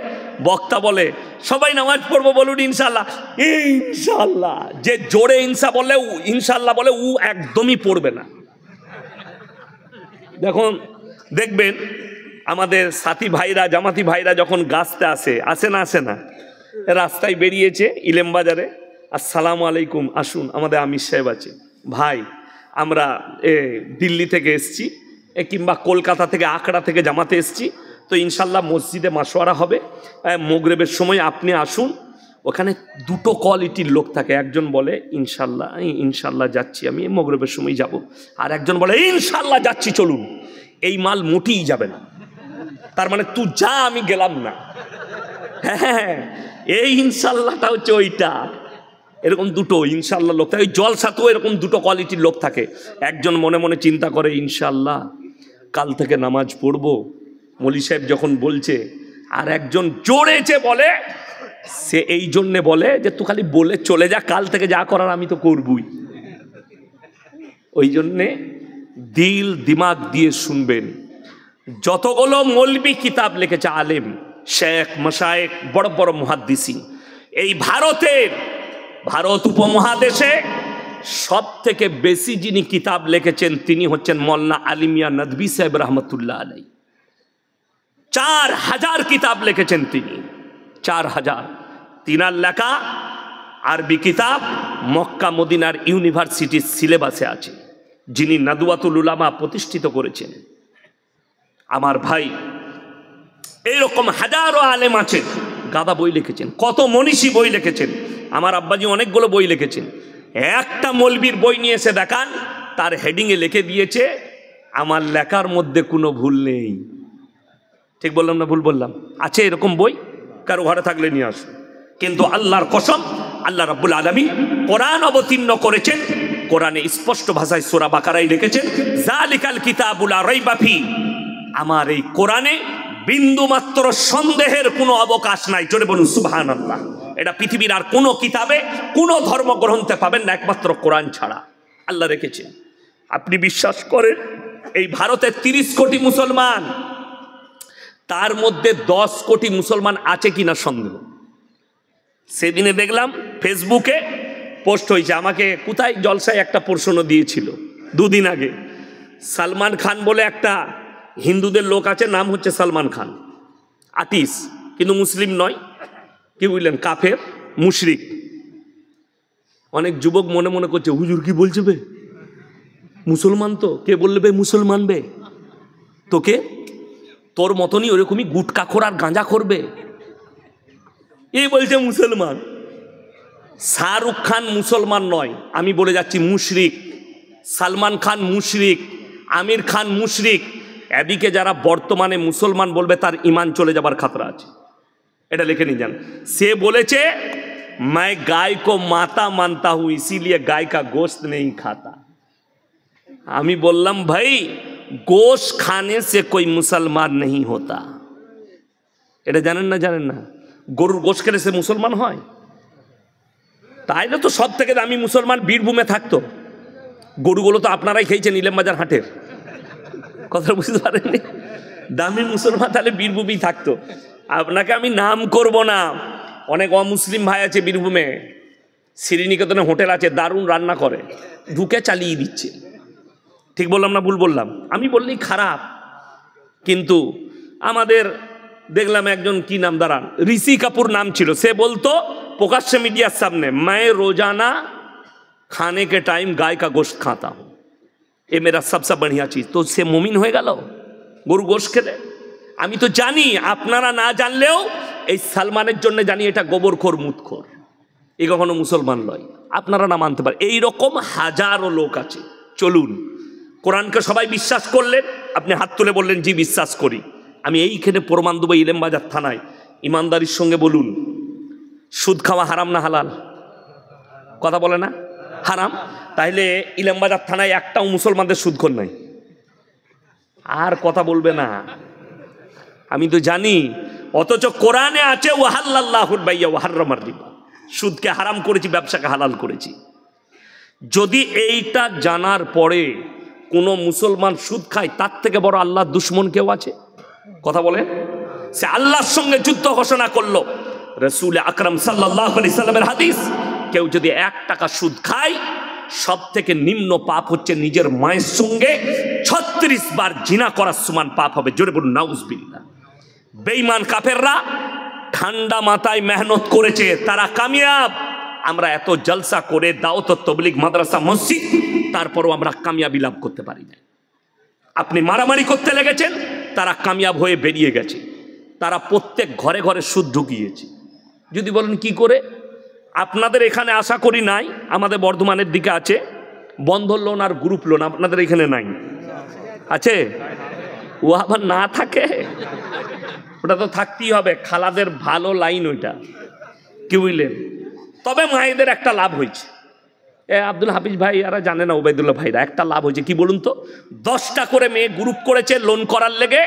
বক্তা বলে সবাই নামাজ পড়বো, বলুন ইনশাল্লাহ। ইনশাল্লাহ, যে জোরে ইনশাল্লাহ বলে, ও একদমই পড়বে না। দেখবেন আমাদের সাথী ভাইরা, জামাতি ভাইরা যখন গাছতে আসে না, রাস্তায় বেরিয়েছে ইলেমবাজারে, আসসালামু আলাইকুম, আসুন, আমাদের আমির সাহেব আছে, ভাই আমরা দিল্লি থেকে এসছি, কিংবা কলকাতা থেকে, আকড়া থেকে জামাতে এসছি, তো ইনশাল্লাহ মসজিদে মাসওয়ারা হবে, মাগরিবের সময় আপনি আসুন। ওখানে দুটো কোয়ালিটির লোক থাকে, একজন বলে ইনশাল্লাহ যাচ্ছি, আমি মাগরিবের সময় যাব, আর একজন বলে ইনশাল্লাহ যাচ্ছি, চলুন। এই মাল মোটেই যাবে না, তার মানে তুই যা, আমি গেলাম না। হ্যাঁ, এই ইনশাল্লাহটা হচ্ছে ওইটা। এরকম দুটো ইনশাল্লাহ লোক থাকে, ওই জলসাতেও এরকম দুটো কোয়ালিটির লোক থাকে। একজন মনে মনে চিন্তা করে, ইনশাল্লাহ কাল থেকে নামাজ পড়বো, মৌলী সাহেব যখন বলছে, আর একজন জোরেছে বলে, সে এই জন্যে বলে যে তুই খালি বলে চলে যা, কাল থেকে যা করার আমি তো করবই। ওই জন্যে দিল দিমাগ দিয়ে শুনবেন। যতগুলো মৌলবি কিতাব লিখেছে আলেম, শেখ, মাশায়েখ, বড় বড় মুহাদ্দিসিন, এই ভারত উপমহাদেশে সব থেকে বেশি যিনি কিতাব লিখেছেন, তিনি হচ্ছেন মৌলানা আলী মিয়া নদভী সাহেব রহমতুল্লাহ আলাই। 4000 কিতাব লিখেছেন তিনি, 4000। তিনার লেখা আরবি কিতাব মক্কা মদিনার ইউনিভার্সিটির সিলেবাসে আছে, যিনি নাদওয়াতুল উলামা প্রতিষ্ঠিত করেছেন। আমার ভাই, এইরকম হাজারো আলেম আছেন, গাদা বই লিখেছেন, কত মনীষী বই লিখেছেন। আমার আব্বাজি অনেকগুলো বই লিখেছেন। একটা মৌলবীর বই নিয়ে এসে দেখান তার হেডিংয়ে লিখে দিয়েছে আমার লেখার মধ্যে কোনো ভুল নেই। ঠিক বললাম না ভুল বললাম? আছে এরকম বই? কারো ঘরে থাকলে নিয়ে আসুন। কিন্তু আল্লাহর কসম, আল্লাহ রাব্বুল আলামিন কোরআন অবতীর্ণ করেছেন, কোরআনে স্পষ্ট ভাষায় সূরা বাকারায় লিখেছেন যালিকাল কিতাবুল লা রাইবা ফি, আমার এই কোরআনে বিন্দুমাত্র সন্দেহের কোনো অবকাশ নাই। জোরে বলুন সুবহানাল্লাহ। এটা পৃথিবীর আর কোনো কিতাবে, কোনো ধর্মগ্রন্থে পাবেন না, একমাত্র কোরআন ছাড়া আল্লাহ রেখেছেন। আপনি বিশ্বাস করেন এই ভারতের 30 কোটি মুসলমান, তার মধ্যে 10 কোটি মুসলমান আছে কিনা সন্দেহ। সেদিনে দেখলাম ফেসবুকে পোস্ট হয়েছে, আমাকে কোথায় জলসায় একটা প্রশ্ন দিয়েছিল 2 দিন আগে। সালমান খান বলে একটা হিন্দুদের লোক আছে, নাম হচ্ছে সালমান খান, আর্টিস্ট, কিন্তু মুসলিম নয়, কি বুঝলেন, কাফের, মুশরিক। অনেক যুবক মনে মনে করছে হুজুর কি বলছে বে, মুসলমান তো, কে বললে বে মুসলমান বে, তোকে তোর মতনই ওরকমই গুটকাখোর আর গাঁজা করবে, এই বলছে মুসলমান। শাহরুখ খান মুসলমান নয়, আমি বলে যাচ্ছি মুশরিক। সালমান খান মুশরিক, আমির খান মুশরিক। এদিকে যারা বর্তমানে মুসলমান বলবে তার ইমান চলে যাবার খাতরা আছে, এটা লিখে নিয়ে যান। সে বলেছে मैं गाय को माता मानता हूं इसीलिए गाय का गोश्त नहीं खाता। আমি বললাম ভাই গোশ্ত খানে সে कोई মুসলমান नहीं होता। এটা জানেন না? জানেন না? গরুর গোশ্ত খেলে সে মুসলমান হয়? তাইলে তো সব থেকে দামি মুসলমান বীরভূমে থাকতো। গরুগুলো তো আপনারাই খেয়েছেন ইলেমবাজার হাটের, কথা বুঝতে পারেননি? দামি মুসলমান তাহলে বীরভূমেই থাকতো। আপনাকে আমি নাম করব না, অনেক অমুসলিম ভাই আছে বীরভূমে, শ্রীনিকেতনে হোটেল আছে, দারুণ রান্না করে, ঢুকে চালিয়ে দিচ্ছে। ঠিক বললাম না ভুল বললাম? আমি বললেই খারাপ। কিন্তু আমাদের দেখলাম একজন, কি নাম, দাঁড়ান, ঋষি কাপুর নাম ছিল, সে বলতো প্রকাশ্য মিডিয়ার সামনে मैं रोजाना खाने के टाइम गाय का गोश्त खाता हूँ, ये मेरा सबसे बढ़िया चीज। तो সে মুমিন হয়ে গেল গরু গোশ্ত খেলে? আমি তো জানি, আপনারা না জানলেও এই সালমানের জন্য জানি এটা গোবরখোর মুতখোর, এ কখনো মুসলমান নয়। আপনারা না মানতে পারেন, এইরকম হাজারো লোক আছে। চলুন, কোরআনকে সবাই বিশ্বাস করলেন, আপনি হাত তুলে বললেন জি বিশ্বাস করি। আমি এইখানে প্রমাণ দেবো ইলেমবাজার থানায়, ইমানদারির সঙ্গে বলুন সুদ খাওয়া হারাম না হালাল? কথা বলে না হারাম? তাইলে ইলেমবাজার থানায় একটাও মুসলমানদের সুদখোর নাই, আর কথা বলবে না। আমি তো জানি, অথচ কোরআনে আছে ওয়াহাল্লাল্লাহুল বাইয়া ওয়া হাররামার রিবা, সুদকে হারাম করেছি, ব্যবসাকে হালাল করেছি। যদি এইটা জানার পরে কোনো মুসলমান সুদ খায়, তার থেকে বড় আল্লাহর দুশমন কেউ আছে? কথা বলেন। সে আল্লাহর সঙ্গে যুদ্ধ ঘোষণা করলো। রাসূল আকরাম সাল্লাল্লাহু আলাইহি সাল্লামের হাদিস, কেউ যদি 1 টাকা সুদ খায়, সব থেকে নিম্ন পাপ হচ্ছে নিজের মায়ের সঙ্গে 36 বার জিনা করার সমান পাপ হবে। জোরে বলুন নাউজুবিল্লাহ। বেঈমান কাফেররা ঠান্ডা মাথায় মেহনত করেছে, তারা কামিয়াব। আমরা এত জলসা করে দাওয়াত তাবলীগ মাদ্রাসা মসজিদ, তারপরও আমরা কামিয়াবি লাভ করতে পারি না। আপনি মারামারি করতে লেগেছেন, তারা কামিয়াব হয়ে বেরিয়ে গেছে। তারা প্রত্যেক ঘরে ঘরে সুদ ঢুকিয়েছে। যদি বলেন কি করে, আপনাদের এখানে আশা করি নাই, আমাদের বর্ধমানের দিকে আছে বন্ধন লোন আর গ্রুপ লোন, আপনাদের এখানে নাই? আছে? ও আবার না থাকে, ওটা তো থাকতেই হবে, খালাদের ভালো লাইন ওইটা, কি বুঝলেন? তবে মায়েদের একটা লাভ হয়েছে, আব্দুল হাফিজ ভাই এরা জানে না, ওবায়দুল্লাহ ভাইরা, একটা লাভ হয়েছে। কি বলুন তো, 10টা করে মেয়ে গ্রুপ করেছে লোন করার লেগে,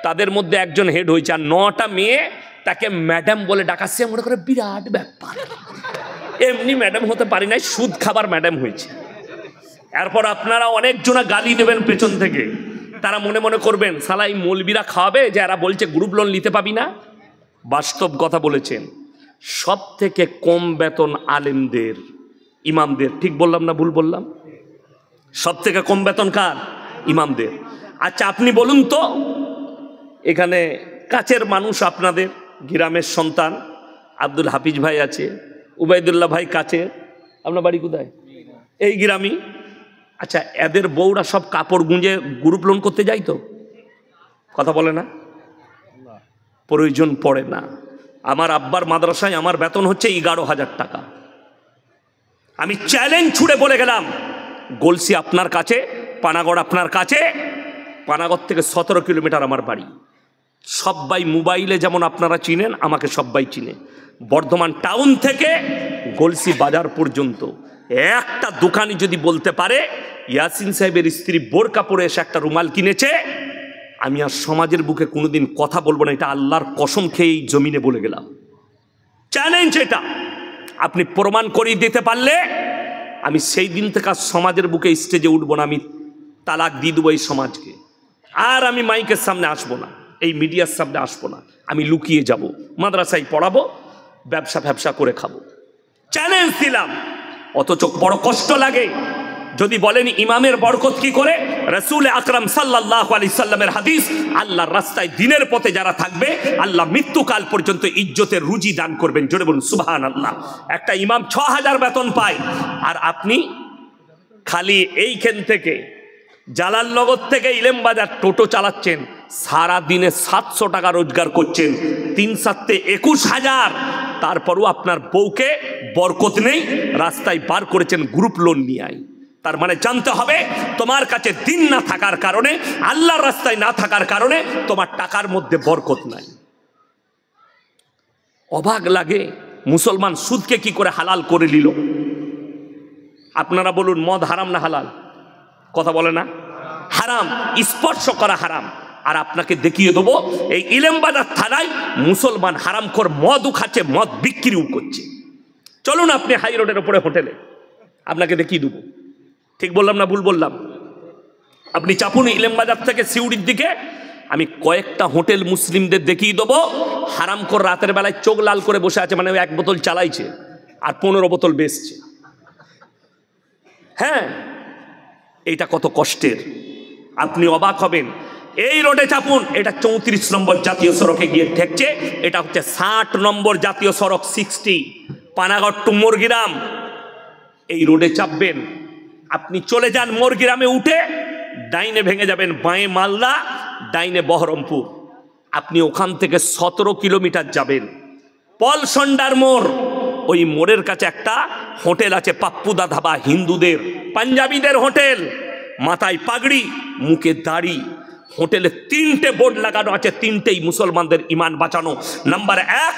তাদের মধ্যে একজন হেড হয়েছে, আর 9টা মেয়ে তাকে ম্যাডাম বলে ডাকাচ্ছে। মনে করে বিরাট ব্যাপার, এমনি ম্যাডাম হতে পারি নাই, সুদ খাবার ম্যাডাম হয়েছে। এরপর আপনারা অনেকজনা গালি দেবেন পেছন থেকে, তারা মনে মনে করবেন শালা এই মৌলবীরা খাওয়াবে, যে এরা বলছে গ্রুপ লোন নিতে পাবি না। বাস্তব কথা বলেছেন, সব থেকে কম বেতন আলেমদের, ইমামদের। ঠিক বললাম না ভুল বললাম? সব থেকে কম বেতন কার? ইমামদের। আচ্ছা আপনি বলুন তো, এখানে কাছের মানুষ আপনাদের, গ্রামের সন্তান আব্দুল হাফিজ ভাই আছে, উবাইদুল্লাহ ভাই কাছে, আপনার বাড়ি কোথায়? এই গ্রামই। আচ্ছা এদের বউরা সব কাপড় গুঁজে গ্রুপ লোন করতে যাই তো? কথা বলে না? প্রয়োজন পড়ে না। আমার আব্বার মাদ্রাসায় আমার বেতন হচ্ছে 11,000 টাকা। আমি চ্যালেঞ্জ ছুড়ে বলে গেলাম, গলসি আপনার কাছে, পানাগড় আপনার কাছে, পানাগড় থেকে 17 কিলোমিটার আমার বাড়ি। সবাই মোবাইলে যেমন আপনারা চিনেন, আমাকে সবাই চিনে। বর্ধমান টাউন থেকে গলসি বাজার পর্যন্ত একটা দোকানি যদি বলতে পারে ইয়াসিন সাহেবের স্ত্রী বোরকা পরে এসে একটা রুমাল কিনেছে, আমি আর সমাজের বুকে কোনোদিন কথা বলবো না। এটা আল্লাহর কসম খেয়ে এই জমিনে বলে গেলাম, চ্যালেঞ্জ এটা। আপনি প্রমাণ করিয়ে দিতে পারলে আমি সেই দিন থেকে সমাজের বুকে স্টেজে উঠবো না, আমি তালাক দিয়ে দেবো এই সমাজকে। আর আমি মাইকের সামনে আসবো না, এই মিডিয়ার সামনে আসবো না, আমি লুকিয়ে যাব, মাদ্রাসায় পড়াবো, ব্যবসা করে খাবো। চ্যালেঞ্জ দিলাম। অথচ বড় কষ্ট লাগে যদি বলেন ইমামের বরকত কি করে। রাসূল আকরাম সাল্লাল্লাহু আলাইহি সাল্লামের হাদিস, আল্লাহর রাস্তায় দিনের পথে যারা থাকবে আল্লাহ মৃত্যুকাল পর্যন্ত ইজ্জতের রুজি দান করবেন। জোরে বলুন সুবহানাল্লাহ। একটা ইমাম 6000 বেতন পায়, আর আপনি খালি এইখান থেকে জালালনগর থেকে ইলেমবাজার টোটো চালাচ্ছেন, সারা দিনে 700 টাকা রোজগার করছেন, 3 7 21,000। তারপরও আপনার বউকে বরকত নেই, রাস্তায় বার করেছেন গ্রুপ লোন নিয়ে। তার মানে জানতে হবে তোমার কাছে দিন না থাকার কারণে, আল্লাহর রাস্তায় না থাকার কারণে তোমার টাকার মধ্যে বরকত নাই। অবাক লাগে মুসলমান সুদকে কি করে হালাল করে নিল। আপনারা বলুন মদ হারাম না হালাল? কথা বলে না? হারাম, স্পর্শ করা হারাম। আর আপনাকে দেখিয়ে দেবো এই ইলেমবাজার থানায় মুসলমান হারামখোর মদও খাচ্ছে, মদ বিক্রিও করছে। চলুন আপনি হাই রোডের উপরে হোটেলে, আপনাকে দেখিয়ে দেবো। ঠিক বললাম না ভুল বললাম? আপনি চাপুন ইলেমবাজার থেকে সিউড়ির দিকে, আমি কয়েকটা হোটেল মুসলিমদের দেখিয়ে দেবো হারামখোর রাতের বেলায় চোখ লাল করে বসে আছে, মানে 1 বোতল চালাইছে আর 15 বোতল বেচছে। হ্যাঁ, এইটা কত কষ্টের, আপনি অবাক হবেন। এই রোডে চাপুন, এটা 34 নম্বর জাতীয় সড়কে গিয়ে ঠেকছে। এটা হচ্ছে 60 নম্বর জাতীয় সড়ক 60, পানাগড় টু মুরগিরাম। এই রোডে চাপবেন, আপনি চলে যান মুরগিরামে উঠে ডাইনে ভেঙে যাবেন, বাঁয়ে মালদা, ডাইনে বহরমপুর। আপনি ওখান থেকে 17 কিলোমিটার যাবেন, পলসন্ডার মোড়। ওই মোড়ের কাছে একটা হোটেল আছে, পাপ্পুদা ধাবা, হিন্দুদের পাঞ্জাবিদের হোটেল, মাথায় পাগড়ি, মুখে দাড়ি। হোটেলে 3টে বোর্ড লাগানো আছে, 3টেই মুসলমানদের ইমান বাঁচানো। নাম্বার 1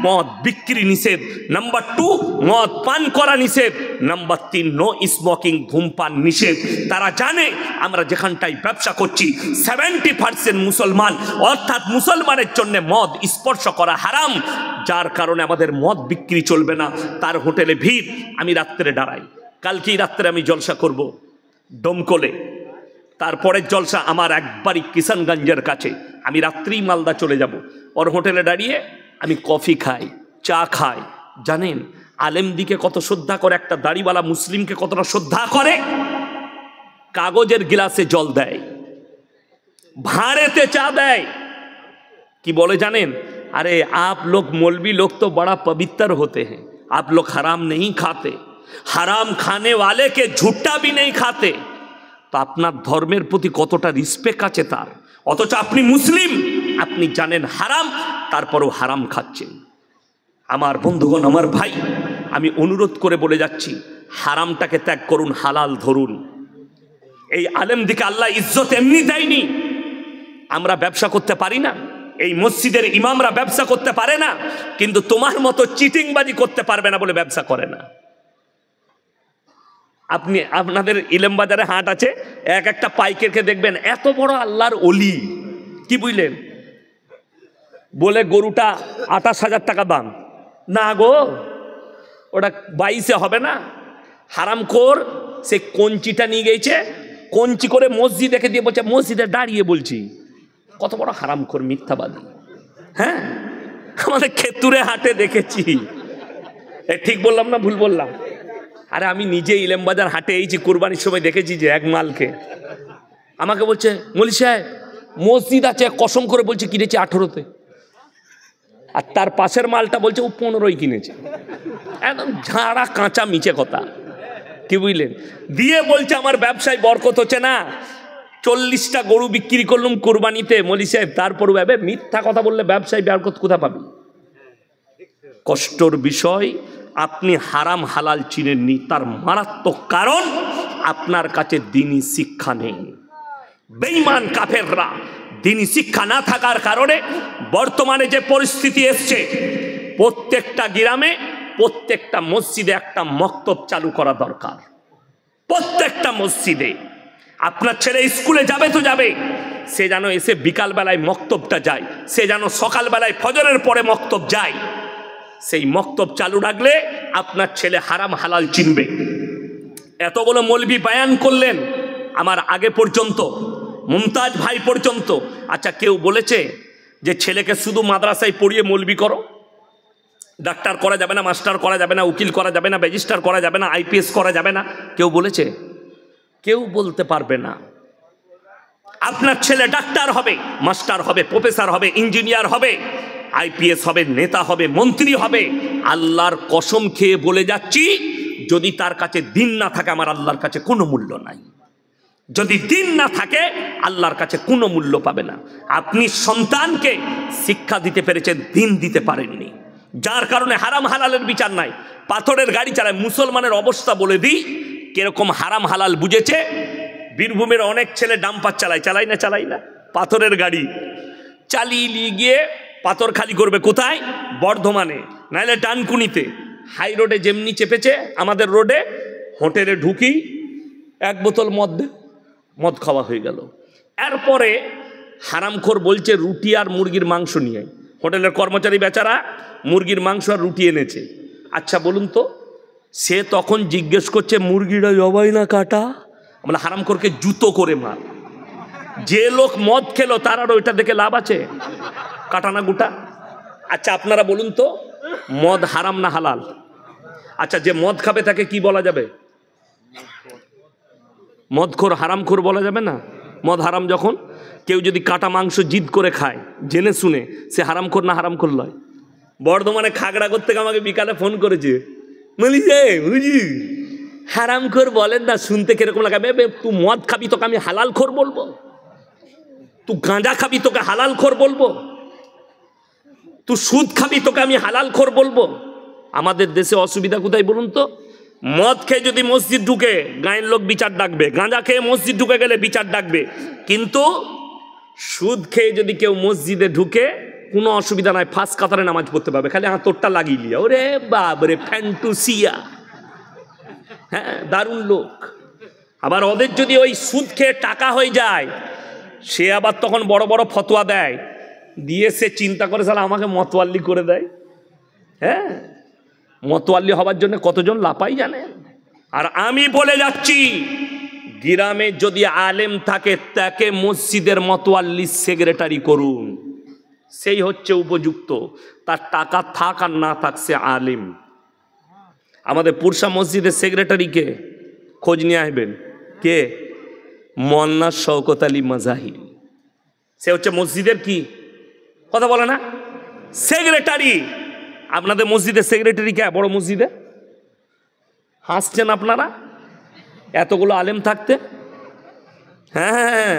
মদ বিক্রি নিষেধ, নাম্বার 2 মদ পান করা নিষেধ, নাম্বার 3 নো স্মোকিং, ধূমপান নিষেধ। তারা জানে আমরা যেখানটায় ব্যবসা করছি 70% মুসলমান, অর্থাৎ মুসলমানের জন্য মদ স্পর্শ করা হারাম, যার কারণে আমাদের মদ বিক্রি চলবে না। তার হোটেলে ভিড়। আমি রাত্রে দাঁড়াই, কালকেই রাত্রে আমি জলসা করব দমকলে, তারপরে জলসা আমার একবারই কিষানগঞ্জের কাছে। আমি রাত্রেই মালদা চলে যাব, ওর হোটেলে দাঁড়িয়ে আমি কফি খাই, চা খাই। জানেন আলেমদিকে কত শ্রদ্ধা করে, একটা দাড়িওয়ালা মুসলিমকে কতটা শ্রদ্ধা করে। কাগজের গিলাসে জল দেয়, ভাঁড়েতে চা দেয়। কি বলে জানেন? अरे आप लोग मौलवी लोग तो बड़ा पवित्र होते हैं, आप लोग हराम नहीं खाते, हराम खाने वाले के झूठा भी नहीं खाते। तो আপনার ধর্মের প্রতি কতটা রিসপেক্ট আছে তার। অথচ আপনি মুসলিম, আপনি জানেন হারাম, তারপরেও হারাম খাচ্ছেন। আমার বন্ধুগণ, আমার ভাই, আমি অনুরোধ করে বলে যাচ্ছি, হারামটাকে ত্যাগ করুন, হালাল ধরুন। এই আলেমদিকে আল্লাহ ইজ্জত এমনি দেয়নি। আমরা ব্যবসা করতে পারি না, এই মসজিদের ইমামরা ব্যবসা করতে পারে না, কিন্তু তোমার মতো চিটিংবাজি করতে পারবে না বলে ব্যবসা করে না। আপনি আপনাদের ইলেমবাজারে হাট আছে, একটা পাইকারকে দেখবেন এত বড় আল্লাহর ওলি, কি বুঝলেন, বলে গরুটা 28,000 টাকা দাম। না গো, ওটা 22-এ হবে না। হারামখোর সে কঞ্চিটা নিয়ে গেছে, কঞ্চি করে মসজিদ দেখে দিয়ে বলছে মসজিদে দাঁড়িয়ে বলছি। কত বড় হারামখোর, মিথ্যাবাদী। হ্যাঁ, আমাদের খেতুরে হাটে দেখেছি। ঠিক বললাম না ভুল বললাম? আরে আমি নিজে ইলেমবাজার হাটে এইছি, কুরবানির সময় দেখেছি যে এক মালকে আমাকে বলছে মৌলী সাহেব মসজিদ আছে, কসম করে বলছে কিনেছে 18-তে, আর তার পাশের মালটা বলছে ও 15-ই কিনেছে। একদম ঝাড়া কাঁচা মিছে কথা, কি বুঝলেন? দিয়ে বলছে আমার ব্যবসায় বরকত হচ্ছে না, 40টা গরু বিক্রি করলাম কুরবানিতে। মৌলী সাহেব তারপর ভাবে মিথ্যা কথা বললে ব্যবসায় বরকত কোথা পাবি? কষ্টর বিষয়, আপনি হারাম হালাল চিনেননি। তার মারাত্মক কারণ আপনার কাছে দ্বীনি শিক্ষা নেই। বেঈমান কাফেররা দ্বীনি শিক্ষা না থাকার কারণে বর্তমানে যে পরিস্থিতি এসছে, প্রত্যেকটা গ্রামে প্রত্যেকটা মসজিদে একটা মক্তব চালু করা দরকার। প্রত্যেকটা মসজিদে আপনার ছেলে স্কুলে যাবে তো যাবে, সে যেন এসে বিকালবেলায় মক্তবটা যায়, সে যেন সকালবেলায় ফজরের পরে মক্তব যায়। সেই মক্তব চালু রাখলে আপনার ছেলে হারাম হালাল চিনবে। এতগুলো মৌলবি বায়ান করলেন আমার আগে পর্যন্ত, মুমতাজ ভাই পর্যন্ত। আচ্ছা, কেউ বলেছে যে ছেলেকে শুধু মাদ্রাসায় পড়িয়ে মৌলবি করো? ডাক্তার করা যাবে না, মাস্টার করা যাবে না, উকিল করা যাবে না, রেজিস্ট্রার করা যাবে না, আইপিএস করা যাবে না? কেউ বলেছে? কেউ বলতে পারবে না। আপনার ছেলে ডাক্তার হবে, মাস্টার হবে, প্রফেসর হবে, ইঞ্জিনিয়ার হবে, আইপিএস হবে, নেতা হবে, মন্ত্রী হবে। আল্লাহর কসম খেয়ে বলে যাচ্ছি, যদি তার কাছে দিন না থাকে আমার আল্লাহর কাছে কোনো মূল্য নাই। যদি দিন না থাকে আল্লাহর কাছে কোনো মূল্য পাবে না। আপনি সন্তানকে শিক্ষা দিতে পেরেছেন, দিন দিতে পারেননি, যার কারণে হারাম হালালের বিচার নাই। পাথরের গাড়ি চালায়। মুসলমানের অবস্থা বলে দিই কিরকম হারাম হালাল বুঝেছে। বীরভূমের অনেক ছেলে ডাম্পার চালায় না, পাথরের গাড়ি চালিয়ে নিয়ে গিয়ে পাথর খালি করবে কোথায়? বর্ধমানে, নাহলে ডানকুনিতে। হাই রোডে যেমনি চেপেছে আমাদের রোডে, হোটেলে ঢুকি এক বোতল মদ খাওয়া হয়ে গেল। এরপরে হারামখোর বলছে রুটি আর মুরগির মাংস নিয়ে। হোটেলের কর্মচারী বেচারা মুরগির মাংস আর রুটি এনেছে। আচ্ছা বলুন তো, সে তখন জিজ্ঞেস করছে মুরগিটা জবাই না কাটা? আমরা হারামখোরকে জুতো করে মার। যে লোক মদ খেলো তার আর ওইটা দেখে লাভ আছে? কাটা না গোটা? আচ্ছা আপনারা বলুন তো, মদ হারাম না হালাল? আচ্ছা, যে মদ খাবে তাকে কি বলা যাবে? মদখোর, হারামখোর বলা যাবে না? মদ হারাম যখন। কেউ যদি কাটা মাংস জিদ করে খায় জেনে শুনে, সে হারামখোর না হারামখোর নয়? বর্ধমানে খাগড়া করতে আমাকে বিকালে ফোন করেছে, বলি যে বুঝি হারামখোর বলেন না, শুনতে কিরকম লাগাবে? তুই মদ খাবি তোকে আমি হালাল খোর বলবো? তুই গাঁজা খাবি তোকে হালাল খোর বলবো? তুই সুদ খাবি তোকে আমি হালাল খোর বলবো? আমাদের দেশে অসুবিধা কোথায় বলুন তো? মদ খেয়ে যদি মসজিদ ঢুকে গায়ের লোক বিচার ডাকবে, গাঁজা খেয়ে মসজিদ ঢুকে গেলে বিচার ডাকবে, কিন্তু সুদ খেয়ে যদি কেউ মসজিদে ঢুকে কোনো অসুবিধা নাই, ফার্স্ট কাতারে নামাজ পড়তে পারবে, খালি হাতরটা লাগিয়ে লিয়া। ওরে বাবরে ফ্যান্টুসিয়া! হ্যাঁ, দারুণ লোক। আবার ওদের যদি ওই সুদ খেয়ে টাকা হয়ে যায়, সে আবার তখন বড় বড় ফতোয়া দেয়, দিয়ে সে চিন্তা করে সালা আমাকে মতওয়াল্লি করে দেয়। হ্যাঁ, মতওয়াল্লি হবার জন্য কতজন লাপাই জানেন। আর আমি বলে যাচ্ছি, গ্রামে যদি আলেম থাকে তাকে মসজিদের মতওয়াল্লি সেক্রেটারি করুন, সেই হচ্ছে উপযুক্ত। তার টাকা থাক আর না থাক, সে আলেম। আমাদের পুরসা মসজিদের সেক্রেটারিকে খোঁজ নিয়ে আসবেন, কে? মোল্লা শওকত আলী মাজাহির। সে হচ্ছে মসজিদের কি কথা বলে না, সেক্রেটারি। আপনাদের মসজিদের সেক্রেটারি কে? বড় মসজিদে হাসছেন আপনারা এতগুলো আলেম থাকতে? হ্যাঁ,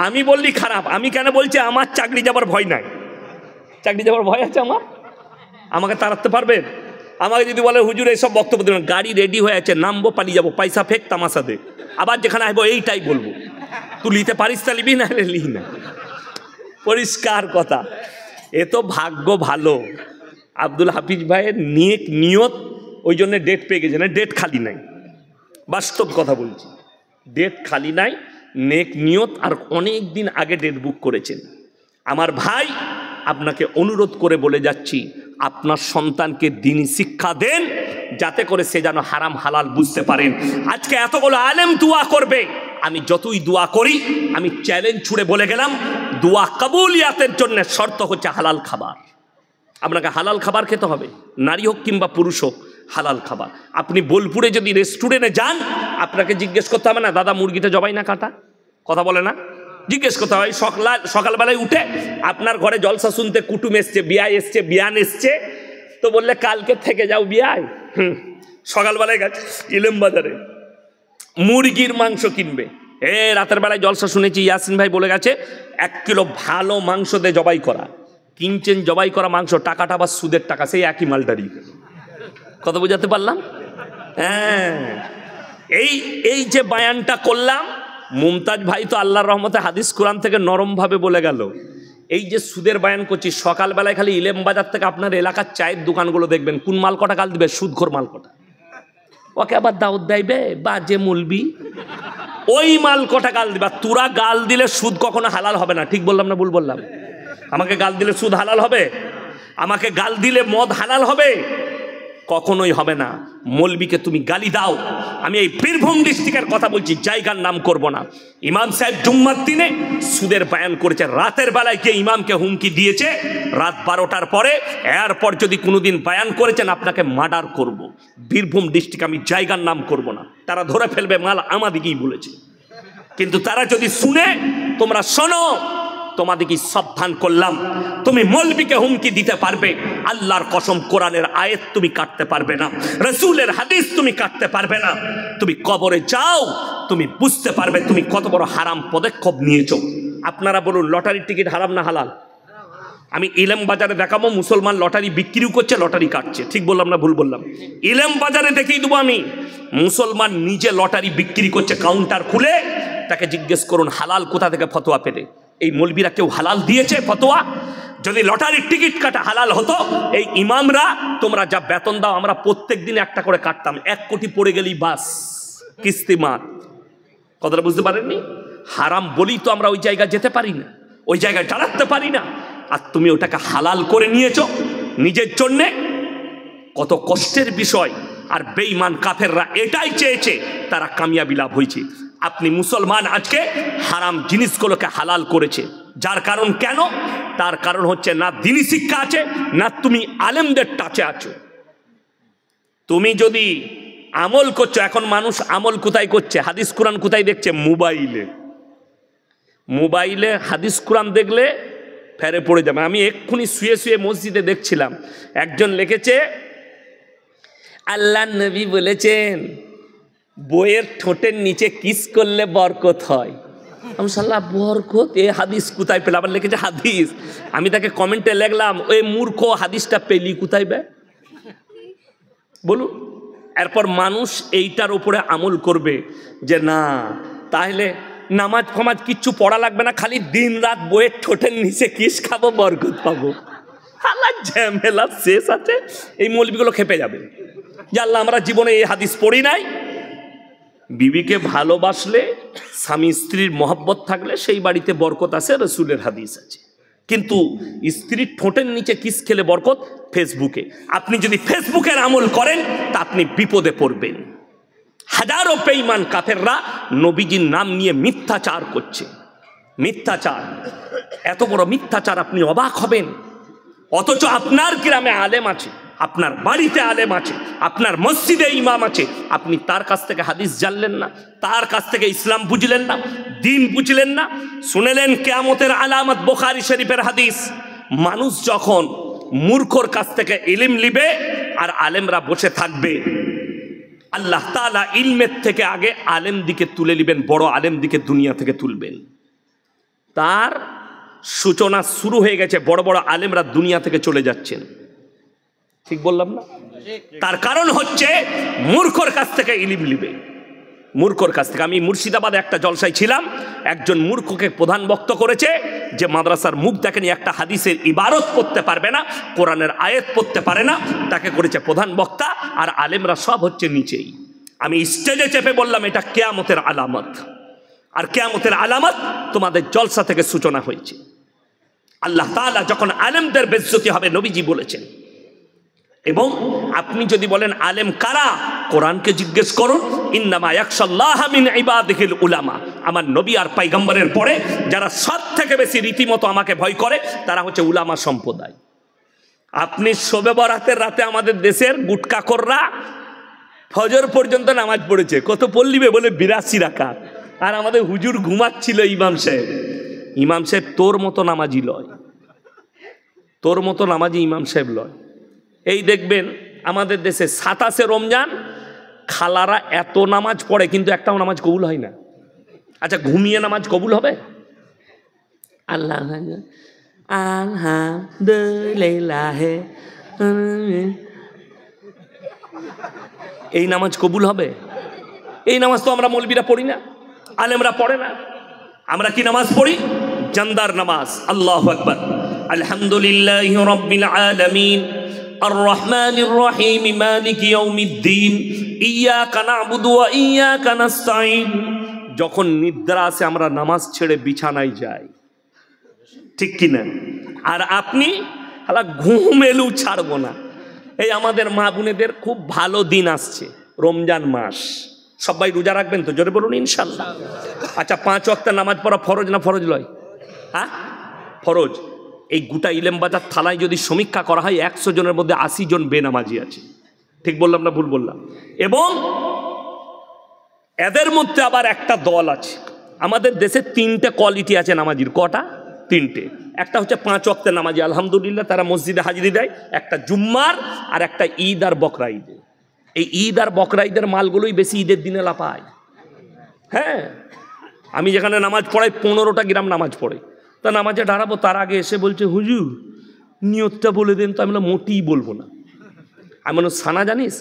আমি বললি খারাপ। আমি কেন বলছি? আমার চাকরি যাবার ভয় নাই। চাকরি যাবার ভয় আছে আমার? আমাকে তাড়াতে পারবেন? আমাকে যদি বলে হুজুর এইসব বক্তব্য দেবেন, গাড়ি রেডি হয়ে আছে, নামবো, পালিয়ে যাবো, পয়সা ফেক, তামাশা দে, আবার যেখানে আসবো এইটাই বলবো। তুই লিতে পারিস তা লিবি, না হলে লি না। পরিষ্কার কথা। এ তো ভাগ্য ভালো, আব্দুল হাফিজ ভাইয়ের নেক নিয়ত, ওই জন্য ডেট পেয়ে গেছে। না, ডেট খালি নাই, বাস্তব কথা বলছি, ডেট খালি নাই, নেক নিয়ত, আর অনেক দিন আগে ডেট বুক করেছেন। আমার ভাই, আপনাকে অনুরোধ করে বলে যাচ্ছি, আপনার সন্তানকে দ্বীনি শিক্ষা দেন, যাতে করে সে যেন হারাম হালাল বুঝতে পারেন। আজকে এতগুলো আলেম দোয়া করবে, আমি যতই দোয়া করি, আমি চ্যালেঞ্জ ছুড়ে বলে গেলাম, দোয়া কবুলিয়াতের জন্য শর্ত হচ্ছে হালাল খাবার। আপনাকে হালাল খাবার খেতে হবে, নারী হোক কিংবা পুরুষ হোক, হালাল খাবার। আপনি বোলপুরে যদি রেস্টুরেন্টে যান, আপনাকে জিজ্ঞেস করতে হবে না দাদা মুরগিটা জবাই না কাটা? কথা বলে না? জিজ্ঞেস করতে হবে। সকালবেলায় উঠে আপনার ঘরে জলসা শুনতে কুটুম এসছে, বিয়ায় এসছে, বিয়ান এসছে, তো বললে কালকে থেকে যাও বিয়ায়। সকালবেলায় গেছে ইলেম বাজারে মুরগির মাংস কিনবে। রাতের বেলায় জলসা শুনেছি ইয়াসিন ভাই বলে গেছে 1 কিলো ভালো মাংস দিয়ে জবাই করা। কিনছেন জবাই করা মাংস, টাকাটা আবার সুদের টাকা, সেই একই মালটারি। কথা বোঝাতে পারলাম? হ্যাঁ, এই এই যে বায়ানটা করলাম, মুমতাজ ভাই তো আল্লাহর রহমতে হাদিস কোরআন থেকে নরমভাবে বলে গেল। এই যে সুদের বায়ান করছি, সকালবেলায় খালি ইলেম বাজার থেকে আপনার এলাকার চায়ের দোকানগুলো দেখবেন, কোন মাল কটা গাল দিবে, সুদখোর মাল কটা, ওকে আবার দাউদ দেবে বা যে মুলবি ওই মাল কটা গাল দিবা। তোরা গাল দিলে সুদ কখনো হালাল হবে না। ঠিক বললাম না ভুল বললাম? আমাকে গাল দিলে সুদ হালাল হবে? আমাকে গাল দিলে মদ হালাল হবে? কখনোই হবে না। মৌলবীকে তুমি গালি দাও, আমি এই বীরভূম ডিস্ট্রিক্টের কথা বলছি, জায়গার নাম করব না। ইমাম সাহেব জুম্মার দিনে সুদের বায়ান করেছে, রাতের বেলায় গিয়ে ইমামকে হুমকি দিয়েছে রাত 12টার পরে, এরপর যদি কোনোদিন বায়ান করেছেন আপনাকে মার্ডার করব। বীরভূম ডিস্ট্রিক্ট, আমি জায়গার নাম করব না, তারা ধরে ফেলবে, মাল আমাদিকেই বলেছে। কিন্তু তারা যদি শুনে, তোমরা শোনো, তোমাদেরকে সাবধান করলাম, তুমি মৌলবীকে হুমকি দিতে পারবে, আল্লাহর কসম কোরআনের আয়াত তুমি কাটতে পারবে না, রাসূলের হাদিস তুমি কাটতে পারবে না। তুমি কবরে যাও, তুমি বুঝতে পারবে তুমি কত বড় হারাম পদক্ষেপ নিয়েছো। আপনারা বলুন, লটারির টিকিট হারাম না হালাল? আমি ইলেম বাজারে দেখাবো, মুসলমান লটারি বিক্রিও করছে, লটারি কাটছে। ঠিক বললাম না ভুল বললাম? ইলেম বাজারে দেখিয়ে দেবো আমি, মুসলমান নিজে লটারি বিক্রি করছে, কাউন্টার খুলে। তাকে জিজ্ঞেস করুন হালাল কোথা থেকে ফতোয়া পেতে। এই মৌলবীরা কেউ হালাল দিয়েছে ফতোয়া? যদি লটারির টিকিট কাটা হালাল হতো, এই ইমামরা তোমরা যা বেতন দাও, আমরা প্রত্যেক দিন একটা করে কাটতাম, 1 কোটি পড়ে গেলেই বাস কিস্তিমাত। কথাটা বুঝতে পারেননি? হারাম বলি তো আমরা ওই জায়গায় যেতে পারি না, ওই জায়গায় দাঁড়াতে পারি না। আর তুমি ওটাকে হালাল করে নিয়েছো নিজের জন্যে, কত কষ্টের বিষয়। আর বেঈমান কাফেররা এটাই চেয়েছে, তারা কামিয়াবি লাভ হয়েছে। আপনি মুসলমান আজকে হারাম জিনিসগুলোকে হালাল করেছে, যার কারণ কেন? তার কারণ হচ্ছে না দিনী শিক্ষা আছে, না তুমি আলেমদের টাচে আছো। তুমি যদি আমল করছো, এখন মানুষ আমল কোথায় করছে, হাদিস কোরআন কোথায় দেখছে? মোবাইলে। মোবাইলে হাদিস কোরআন দেখলে ফেরে পড়ে যাবে। আমি এক্ষুনি শুয়ে শুয়ে মসজিদে দেখছিলাম, একজন লিখেছে আল্লাহ নবী বলেছেন বইয়ের ঠোঁটের নিচে কিস করলে বরকত হয়। আমি সাল্লাহ বরকত, এ হাদিস কোথায় পেলে? আবার লিখেছে হাদিস। আমি তাকে কমেন্টে লিখলাম, ওই মূর্খ, হাদিসটা পেলি কোথায় বে বলুন? এরপর মানুষ এইটার উপরে আমল করবে যে না, তাহলে নামাজ ফামাজ কিচ্ছু পড়া লাগবে না, খালি দিন রাত বইয়ের ঠোঁটের নিচে কিস খাবো, বরকত পাবো। আল্লাহ ঝামেলা শেষ আছে। এই মৌলবীগুলো খেপে যাবে যে আল্লাহ আমরা জীবনে এই হাদিস পড়ি নাই। বিবিকে ভালোবাসলে, স্বামী স্ত্রীর মহব্বত থাকলে সেই বাড়িতে বরকত আছে, রাসূলের হাদিস আছে। কিন্তু স্ত্রীর ঠোঁটের নিচে কিস খেলে বরকত ফেসবুকে। আপনি যদি ফেসবুকের আমল করেন তা আপনি বিপদে পড়বেন। হাজারো বেঈমান কাফেররা নবীজির নাম নিয়ে মিথ্যাচার করছে, মিথ্যাচার, এত বড় মিথ্যাচার আপনি অবাক হবেন। অথচ আপনার গ্রামে আলেম আছে, আপনার বাড়িতে আলেম আছে, আপনার মসজিদে ইমাম আছে, আপনি তার কাছ থেকে হাদিস জানলেন না, তার কাছ থেকে ইসলাম বুঝলেন না, দিন বুঝলেন না। শুনেলেন কিয়ামতের আলামত বুখারী শরীফের হাদিস, মানুষ যখন মূর্খর কাছ থেকে ইলম নিবে আর আলেমরা বসে থাকবে, আল্লাহ তাআলা ইলমের থেকে আগে আলেম দিকে তুলে নেবেন, বড় আলেম দিকে দুনিয়া থেকে তুলবেন। তার সূচনা শুরু হয়ে গেছে, বড় বড় আলেমরা দুনিয়া থেকে চলে যাচ্ছেন। ঠিক বললাম না? তার কারণ হচ্ছে মূর্খর কাছ থেকে ইলম নিবে, মূর্খর কাছ থেকে। আমি মুর্শিদাবাদে একটা জলসায় ছিলাম, একজন মূর্খকে প্রধান বক্তা করেছে যে মাদ্রাসার মুখ দেখেনি, একটা হাদিসের ইবারত পড়তে পারবে না, কোরআনের আয়াত পড়তে পারে না, তাকে করেছে প্রধান বক্তা, আর আলেমরা সব হচ্ছে নিচেই। আমি স্টেজে চেপে বললাম এটা কিয়ামতের আলামত, আর কিয়ামতের আলামত তোমাদের জলসা থেকে সূচনা হয়েছে। আল্লাহ তাআলা যখন আলেমদের বেইজ্জতি হবে, নবীজি বলেছেন। এবং আপনি যদি বলেন আলেম কারা, কোরআনকে জিজ্ঞেস করুন, ইন্নামা ইয়াখশাল্লাহা মিন ইবাদিহিল উলামা। আমার নবী আর পয়গম্বরের পরে যারা সব থেকে বেশি রীতিমতো আমাকে ভয় করে তারা হচ্ছে উলামা সম্প্রদায়। আপনি শবে বরাতের রাতে আমাদের দেশের গুটকাখোররা ফজর পর্যন্ত নামাজ পড়েছে, কত পল্লিবে বলে 82 রাকাত, আর আমাদের হুজুর ঘুমাচ্ছিল। ইমাম সাহেব, ইমাম সাহেব তোর মতো নামাজি লয়, তোর মতো নামাজি ইমাম সাহেব লয়। এই দেখবেন আমাদের দেশে 27 রমজান খালারা এত নামাজ পড়ে, কিন্তু একটাও নামাজ কবুল হয় না। আচ্ছা, ঘুমিয়ে নামাজ কবুল হবে? আল্লাহ আলহামদুলিল্লাহ, এই নামাজ কবুল হবে? এই নামাজ তো আমরা মৌলবীরা পড়ি না, আলেমরা পড়ে না। আমরা কি নামাজ পড়ি? জান্দার নামাজ। আল্লাহু আকবার। আলহামদুলিল্লাহি রাব্বিল আলামিন আর রহমানির রহিম মালিকি ইয়াউমিদ্দিন ইয়্যাকা না'বুদু ওয়া ইয়্যাকা নাস্তাঈন। যখন নিদ্রা আসে আমরা নামাজ ছেড়ে বিছানায় যাই, ঠিক কিনা? আর আপনি হালা ঘুম এলেও ছাড়বো না। এই আমাদের মা বোনেদের খুব ভালো দিন আসছে, রমজান মাস। সবাই রোজা রাখবেন তো? জোরে বলুন ইনশাল্লাহ। আচ্ছা, 5 ওয়াক্ত নামাজ পড়া ফরজ না ফরজ নয়? হ্যাঁ ফরজ। এই গোটা ইলেমবাজার থানায় যদি সমীক্ষা করা হয় 100 জনের মধ্যে 80 জন বেনামাজি আছে। ঠিক বললাম না ভুল বললাম? এবং এদের মধ্যে আবার একটা দল আছে। আমাদের দেশে 3টে কোয়ালিটি আছে নামাজির। কটা? 3টে। একটা হচ্ছে 5 ওয়াক্তের নামাজি, আলহামদুলিল্লাহ তারা মসজিদে হাজিরি দেয়। একটা জুম্মার, আর একটা ঈদ আর বকরা ঈদে। এই ঈদ আর বকরা ঈদের মালগুলোই বেশি ঈদের দিনে লাপায়। হ্যাঁ, আমি যেখানে নামাজ পড়াই 15টা গ্রাম নামাজ পড়ে, তা নামাজে দাঁড়াবো তার আগে এসে বলছে হুজুর নিয়তটা বলে দেন। তো আমি মোটেই বলবো না। আমি বললাম সানা জানিস?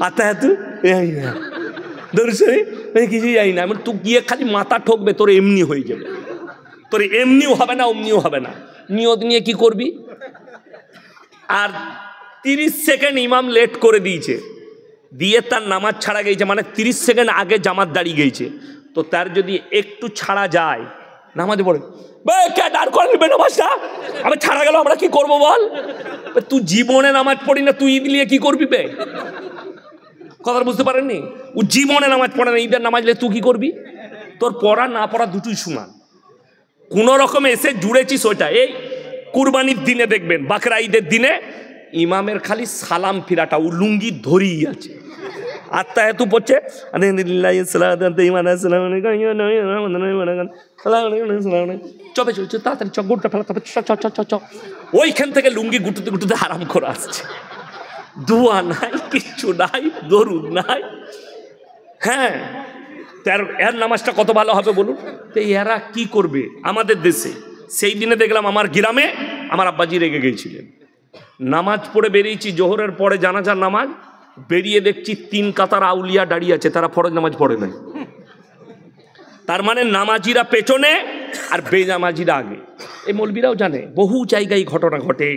আতা এত কিছুই জানি না। আমি তুই গিয়ে খালি মাথা ঠকবে, তোর এমনি হয়ে যাবে। তোর এমনিও হবে না, অমনিও হবে না। নিয়ত নিয়ে কি করবি? আর 30 সেকেন্ড ইমাম লেট করে দিয়েছে, দিয়ে তার নামাজ ছাড়া গেছে, মানে 30 সেকেন্ড আগে জামাত দাঁড়িয়ে গেছে। তো তার যদি একটু ছাড়া যায়, নামাজে পড়ে নামাজটা আমি ছাড়া গেল, আমরা কি করবো বল? তুই জীবনে নামাজ পড়ি না, তুই ঈদ নিয়ে কি করবি? বে কথা বুঝতে পারেননি? ও জীবনে নামাজ পড়ে না, ঈদের নামাজ নিয়ে তুই কি করবি? তোর পড়া না পড়া দুটোই সমান। কোন রকমে এসে জুড়েছিস ওইটা। এই কুরবানির দিনে দেখবেন, বাকরা ঈদের দিনে ইমামের খালি সালাম ফিরাটা, ও লুঙ্গি ধরিয়ে আছে। আত্মা এত পড়ছে, চবে চলছে তাড়াতাড়ি গোটা ফেলা, ওইখান থেকে লুঙ্গি গুটুতে গুটুতে আরাম করে আসছে। দোয়া নাই, কিচ্ছু নাই, দরুদ নাই। হ্যাঁ, এর নামাজটা কত ভালো হবে বলুন? তো এরা কি করবে আমাদের দেশে? সেই দিনে দেখলাম আমার গ্রামে আমার আব্বাজি রেগে গিয়েছিলেন। নামাজ পড়ে বেরিয়েছি, জোহরের পরে জানাজার নামাজ, বেরিয়ে দেখছি 3 কাতার আউলিয়া দাঁড়িয়ে আছে, তারা ফরজ নামাজ পড়ে নাই। তার মানে নামাজিরা পেছনে আর বেনামাজিরা আগে। এই মৌলবীরাও জানে, বহু জায়গায় ঘটনা ঘটে।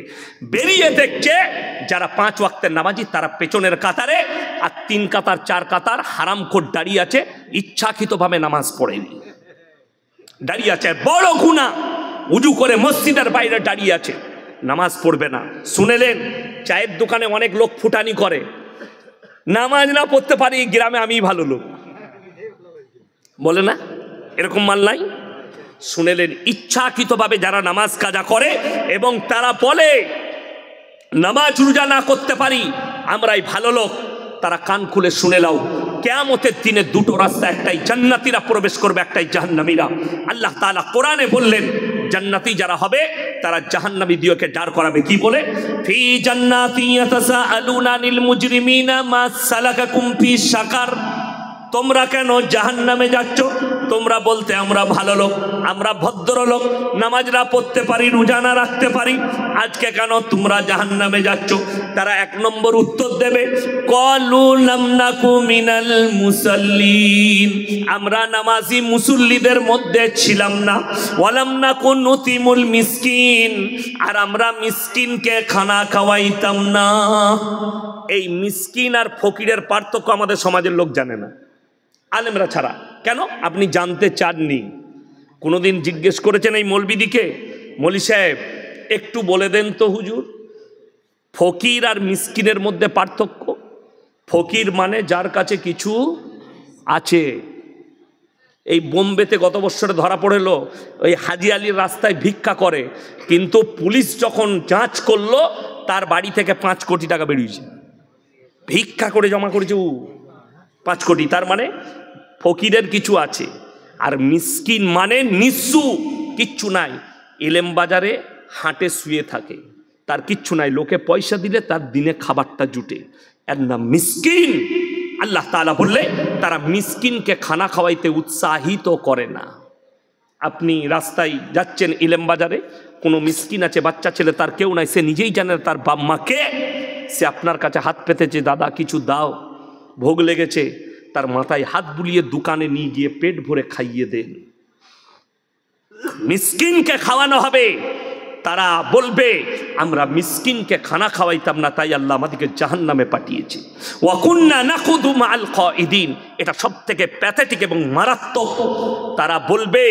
বেরিয়ে দেখছে যারা 5 ওয়াক্তের নামাজি তারা পেছনের কাতারে, আর 3 কাতার 4 কাতার হারামখোর দাঁড়িয়ে আছে, ইচ্ছাকৃতভাবে নামাজ পড়েনি, দাঁড়িয়ে আছে। বড় গুনাহ, উজু করে মসজিদের বাইরে দাঁড়িয়ে আছে, নামাজ পড়বে না। শুনেলেন চায়ের দোকানে অনেক লোক ফুটানি করে, নামাজ না পড়তে পারি, গ্রামে আমি ভালো লোক বলে না, এরকম মাল নাই? শুনেলেন ইচ্ছাকৃতভাবে যারা নামাজ কাজা করে এবং তারা বলে নামাজ রোজা না করতে পারি আমরাই ভালো লোক, তারা কান খুলে শুনে নাও, কিয়ামতের দিনে 2টো রাস্তা, একটাই জান্নাতীরা প্রবেশ করবে, একটাই জাহান্নামীরা। আল্লাহ তাআলা কোরআনে বললেন জান্নাতি যারা হবে তারা জাহান্নামী দিওকে দাঁড় করাবে। কি বলে? ফি জান্নাতি ইয়াতাসাআলুনা আনিল মুজরিমিনা মা সালাকাকুম ফি সাকার। তোমরা কেন জাহান্নামে যাচ্ছ? তোমরা বলতে আমরা ভালো লোক, আমরা ভদ্রলোক, নামাজ না পড়তে পারি, রোজা না রাখতে পারি, আজকে কেন তোমরা জাহান্নামে যাচ্ছ? তারা 1 নম্বর উত্তর দেবে, ক্বালু লাম নাকু মিনাল মুসাল্লিন, আমরা নামাজি মুসল্লিদের মধ্যে ছিলাম না, ওয়ালাম নাকু নুতিমুল মিসকিন, আর আমরা মিসকিনকে খানা খাওয়াইতাম না। এই মিসকিন আর ফকিরের পার্থক্য আমাদের সমাজের লোক জানে না, আলেমরা ছাড়া। কেন? আপনি জানতে চাননি? কোনোদিন জিজ্ঞেস করেছেন এই মৌলবিদিকে, মৌলি সাহেব একটু বলে দেন তো হুজুর, ফকির আর মিসকিনের মধ্যে পার্থক্য? ফকির মানে যার কাছে কিছু আছে। এই বোম্বেতে গত বছরে ধরা পড়েল, ওই হাজি আলীর রাস্তায় ভিক্ষা করে, কিন্তু পুলিশ যখন যাঁচ করলো তার বাড়ি থেকে 5 কোটি টাকা বেরিয়েছে। ভিক্ষা করে জমা করেছে 5 কোটি। তার মানে ফকিরের কিছু আছে। আর মিসকিন মানে নিঃস্ব, কিচ্ছু নাই, ইলেম বাজারে হাঁটে শুয়ে থাকে, তার কিচ্ছু নাই, লোকে পয়সা দিলে তার দিনে খাবারটা জুটে, এর নাম মিসকিন। আল্লাহ তাআলা বললে তারা মিসকিনকে খানা খাওয়াইতে উৎসাহিত করে না। আপনি রাস্তায় যাচ্ছেন ইলেম বাজারে, কোনো মিসকিন আছে, বাচ্চা ছেলে, তার কেউ নাই, সে নিজেই জানে তার বাপ মাকে, সে আপনার কাছে হাত পেতেছে, দাদা কিছু দাও, ভোগ লেগেছে, তার মাথায় হাত বুলিয়ে দোকানে নিয়ে গিয়ে পেট ভরে খাইয়ে দেন। মিসকিনকে খাওয়ানো হবে, তারা বলবে আমরা মিসকিনকে খানা খাওয়াইতাম না, তাই আল্লাহ আমাদেরকে জাহান্নামে পাঠিয়েছে। ওয়া কুন্না নাখুদু মাআল খাইদিন, এটা সবথেকে প্যাথেটিক এবং মারাত্মক। তারা বলবে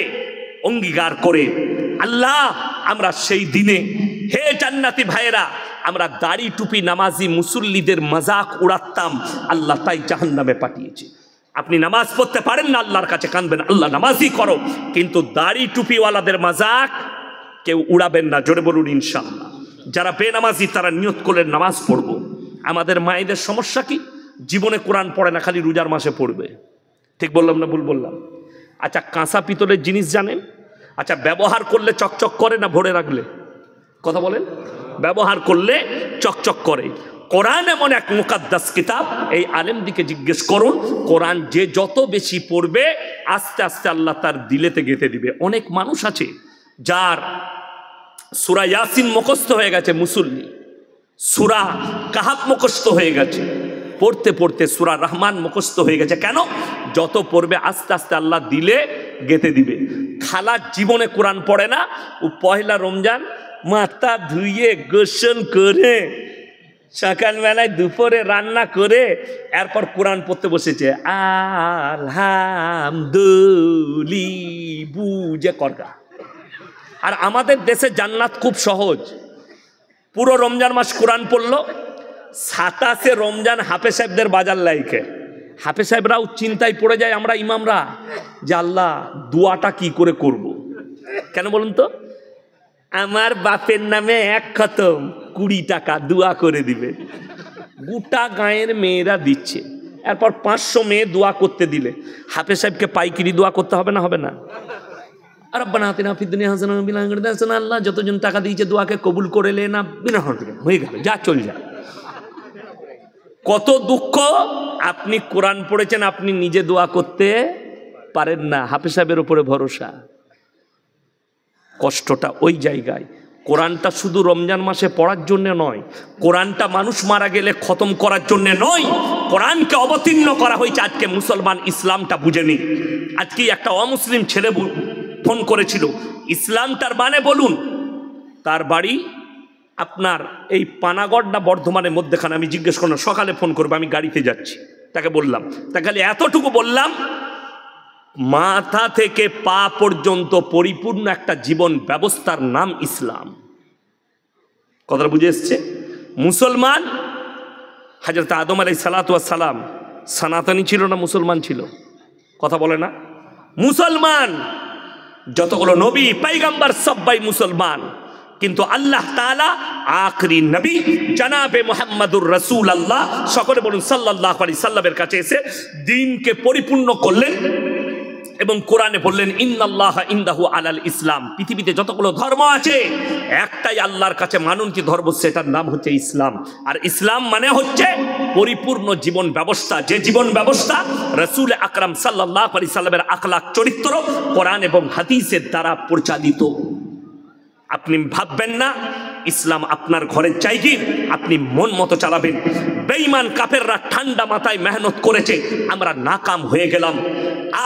অঙ্গীকার করে, আল্লাহ আমরা সেই দিনে, হে জান্নাতি ভাইয়েরা, আমরা দাড়ি টুপি নামাজি মুসল্লিদের মজাক উড়াতাম, আল্লাহ তাই জাহান্নামে পাঠিয়েছে। আপনি নামাজ পড়তে পারেন না, আল্লাহর কাছে কাঁদবেন, আল্লাহ নামাজই করো, কিন্তু দাড়ি টুপিওয়ালাদের মজাক কেউ উড়াবেন না। জোরে বলুন ইনশাআল্লাহ। যারা বেনামাজি তারা নিয়ত করলেন নামাজ পড়ব। আমাদের মায়েদের সমস্যা কি? জীবনে কোরআন পড়ে না, খালি রোজার মাসে পড়বে। ঠিক বললাম না ভুল বললাম? আচ্ছা, কাঁসা পিতলের জিনিস জানেন? আচ্ছা, ব্যবহার করলে চকচক করে না ভরে রাখলে? কথা বলেন। ব্যবহার করলে চকচক করে। কোরআন এমন এক মুকাদ্দাস কিতাব, এই আলেমদিকে জিজ্ঞেস করুন, কোরআন যে যত বেশি পড়বে আস্তে আস্তে আল্লাহ তার দিলেতে গেঁথে দিবে। অনেক মানুষ আছে যার সূরা ইয়াসিন মুখস্থ হয়ে গেছে, মুসল্লি, সূরা কাহাফ মুখস্থ হয়ে গেছে, পড়তে পড়তে সূরা রহমান মুখস্থ হয়ে গেছে। কেন? যত পড়বে আস্তে আস্তে আল্লাহ দিলে গেঁথে দিবে। খালা জীবনে কোরআন পড়ে না, ও পয়লা রমজান মাথা ধুইয়ে গোসল করে সকালবেলায় দুপুরে রান্না করে এরপর কোরআন পড়তে বসেছে। আলহামদুলিল্লাহ বুঝে করগা। আর আমাদের দেশে জান্নাত খুব সহজ। পুরো রমজান মাস কোরআন পড়লো, 27 রমজান হাফেজ সাহেবদের বাজার লাইকে। হাফেজ সাহেবরাও চিন্তায় পড়ে যায়, আমরা ইমামরা, যে আল্লাহ দোয়াটা কি করে করব। কেন বলুন তো? আমার বাপের নামে 1 খতম 20 টাকা দোয়া করে দিবে। গোটা গাঁয়ের মেয়েরা দিচ্ছে, এরপর 500 মেয়ে দোয়া করতে দিলে হাফেজ সাহেবকে পাইকিরি দোয়া করতে হবে না? হবে না? আর রব্বানা আতিনা ফিদ দুনিয়া হাসানাতাও ওয়া ফিল আখিরাতি হাসানাতাও, আল্লাহ যতজন টাকা দিয়েছে দোয়াকে কবুল করে লে না, বিনা হরকতে হয়ে গেল, যা চল যা। কত দুঃখ, আপনি কোরআন পড়েছেন, আপনি নিজে দোয়া করতে পারেন না, হাফেজ সাহেবের উপরে ভরসা। কষ্টটা ওই জায়গায়। কোরআনটা শুধু রমজান মাসে পড়ার জন্য নয়, কোরআনটা মানুষ মারা গেলে খতম করার জন্য নয়, কোরআনকে অবতীর্ণ করা হয়েছে আজকে মুসলমান ইসলামটা বুঝেনি। আজকে একটা অমুসলিম ছেলে ফোন করেছিল, ইসলামটার মানে বলুন। তার বাড়ি আপনার এই পানাগড় না বর্ধমানের মধ্যেখানে। আমি জিজ্ঞেস করলাম, সকালে ফোন করবো, আমি গাড়িতে যাচ্ছি। তাকে বললাম, তাকে এতটুকু বললাম, মাথা থেকে পা পর্যন্ত পরিপূর্ণ একটা জীবন ব্যবস্থার নাম ইসলাম। কথাটা বুঝে এসছে? মুসলমান হযরত আদম আলাইহিস সালাতু ওয়াস সালাম সনাতনী ছিল না মুসলমান ছিল? কথা বলে না? মুসলমান। যতগুলো নবী পয়গম্বর সবাই মুসলমান, কিন্তু আল্লাহ তাআলা আখরি নবী জনাবে মুহাম্মদুর রাসূলুল্লাহ, সকলে বলুন সাল্লাল্লাহু আলাইহি সাল্লামের কাছে এসে দ্বীনকে পরিপূর্ণ করলেন এবং কোরআনে বললেন ইন্নাল্লাহা ইনদাহু আলাল ইসলাম। পৃথিবীতে যতগুলো ধর্ম আছে একটাই আল্লাহর কাছে মাননীয় ধর্ম, সেটার নাম হচ্ছে ইসলাম। আর ইসলাম মানে হচ্ছে পরিপূর্ণ জীবন ব্যবস্থা, যে জীবন ব্যবস্থা রাসূল আকরাম সাল্লাল্লাহু আলাইহি সাল্লামের আখলাক চরিত্র কোরআন এবং হাদিসের দ্বারা পরিচালিত। আপনি ভাববেন না ইসলাম আপনার ঘরের জায়গির, আপনি মন মতো চালাবেন। বেঈমান কাফেররা ঠান্ডা মাথায় মেহনত করেছে, আমরা নাকাম হয়ে গেলাম।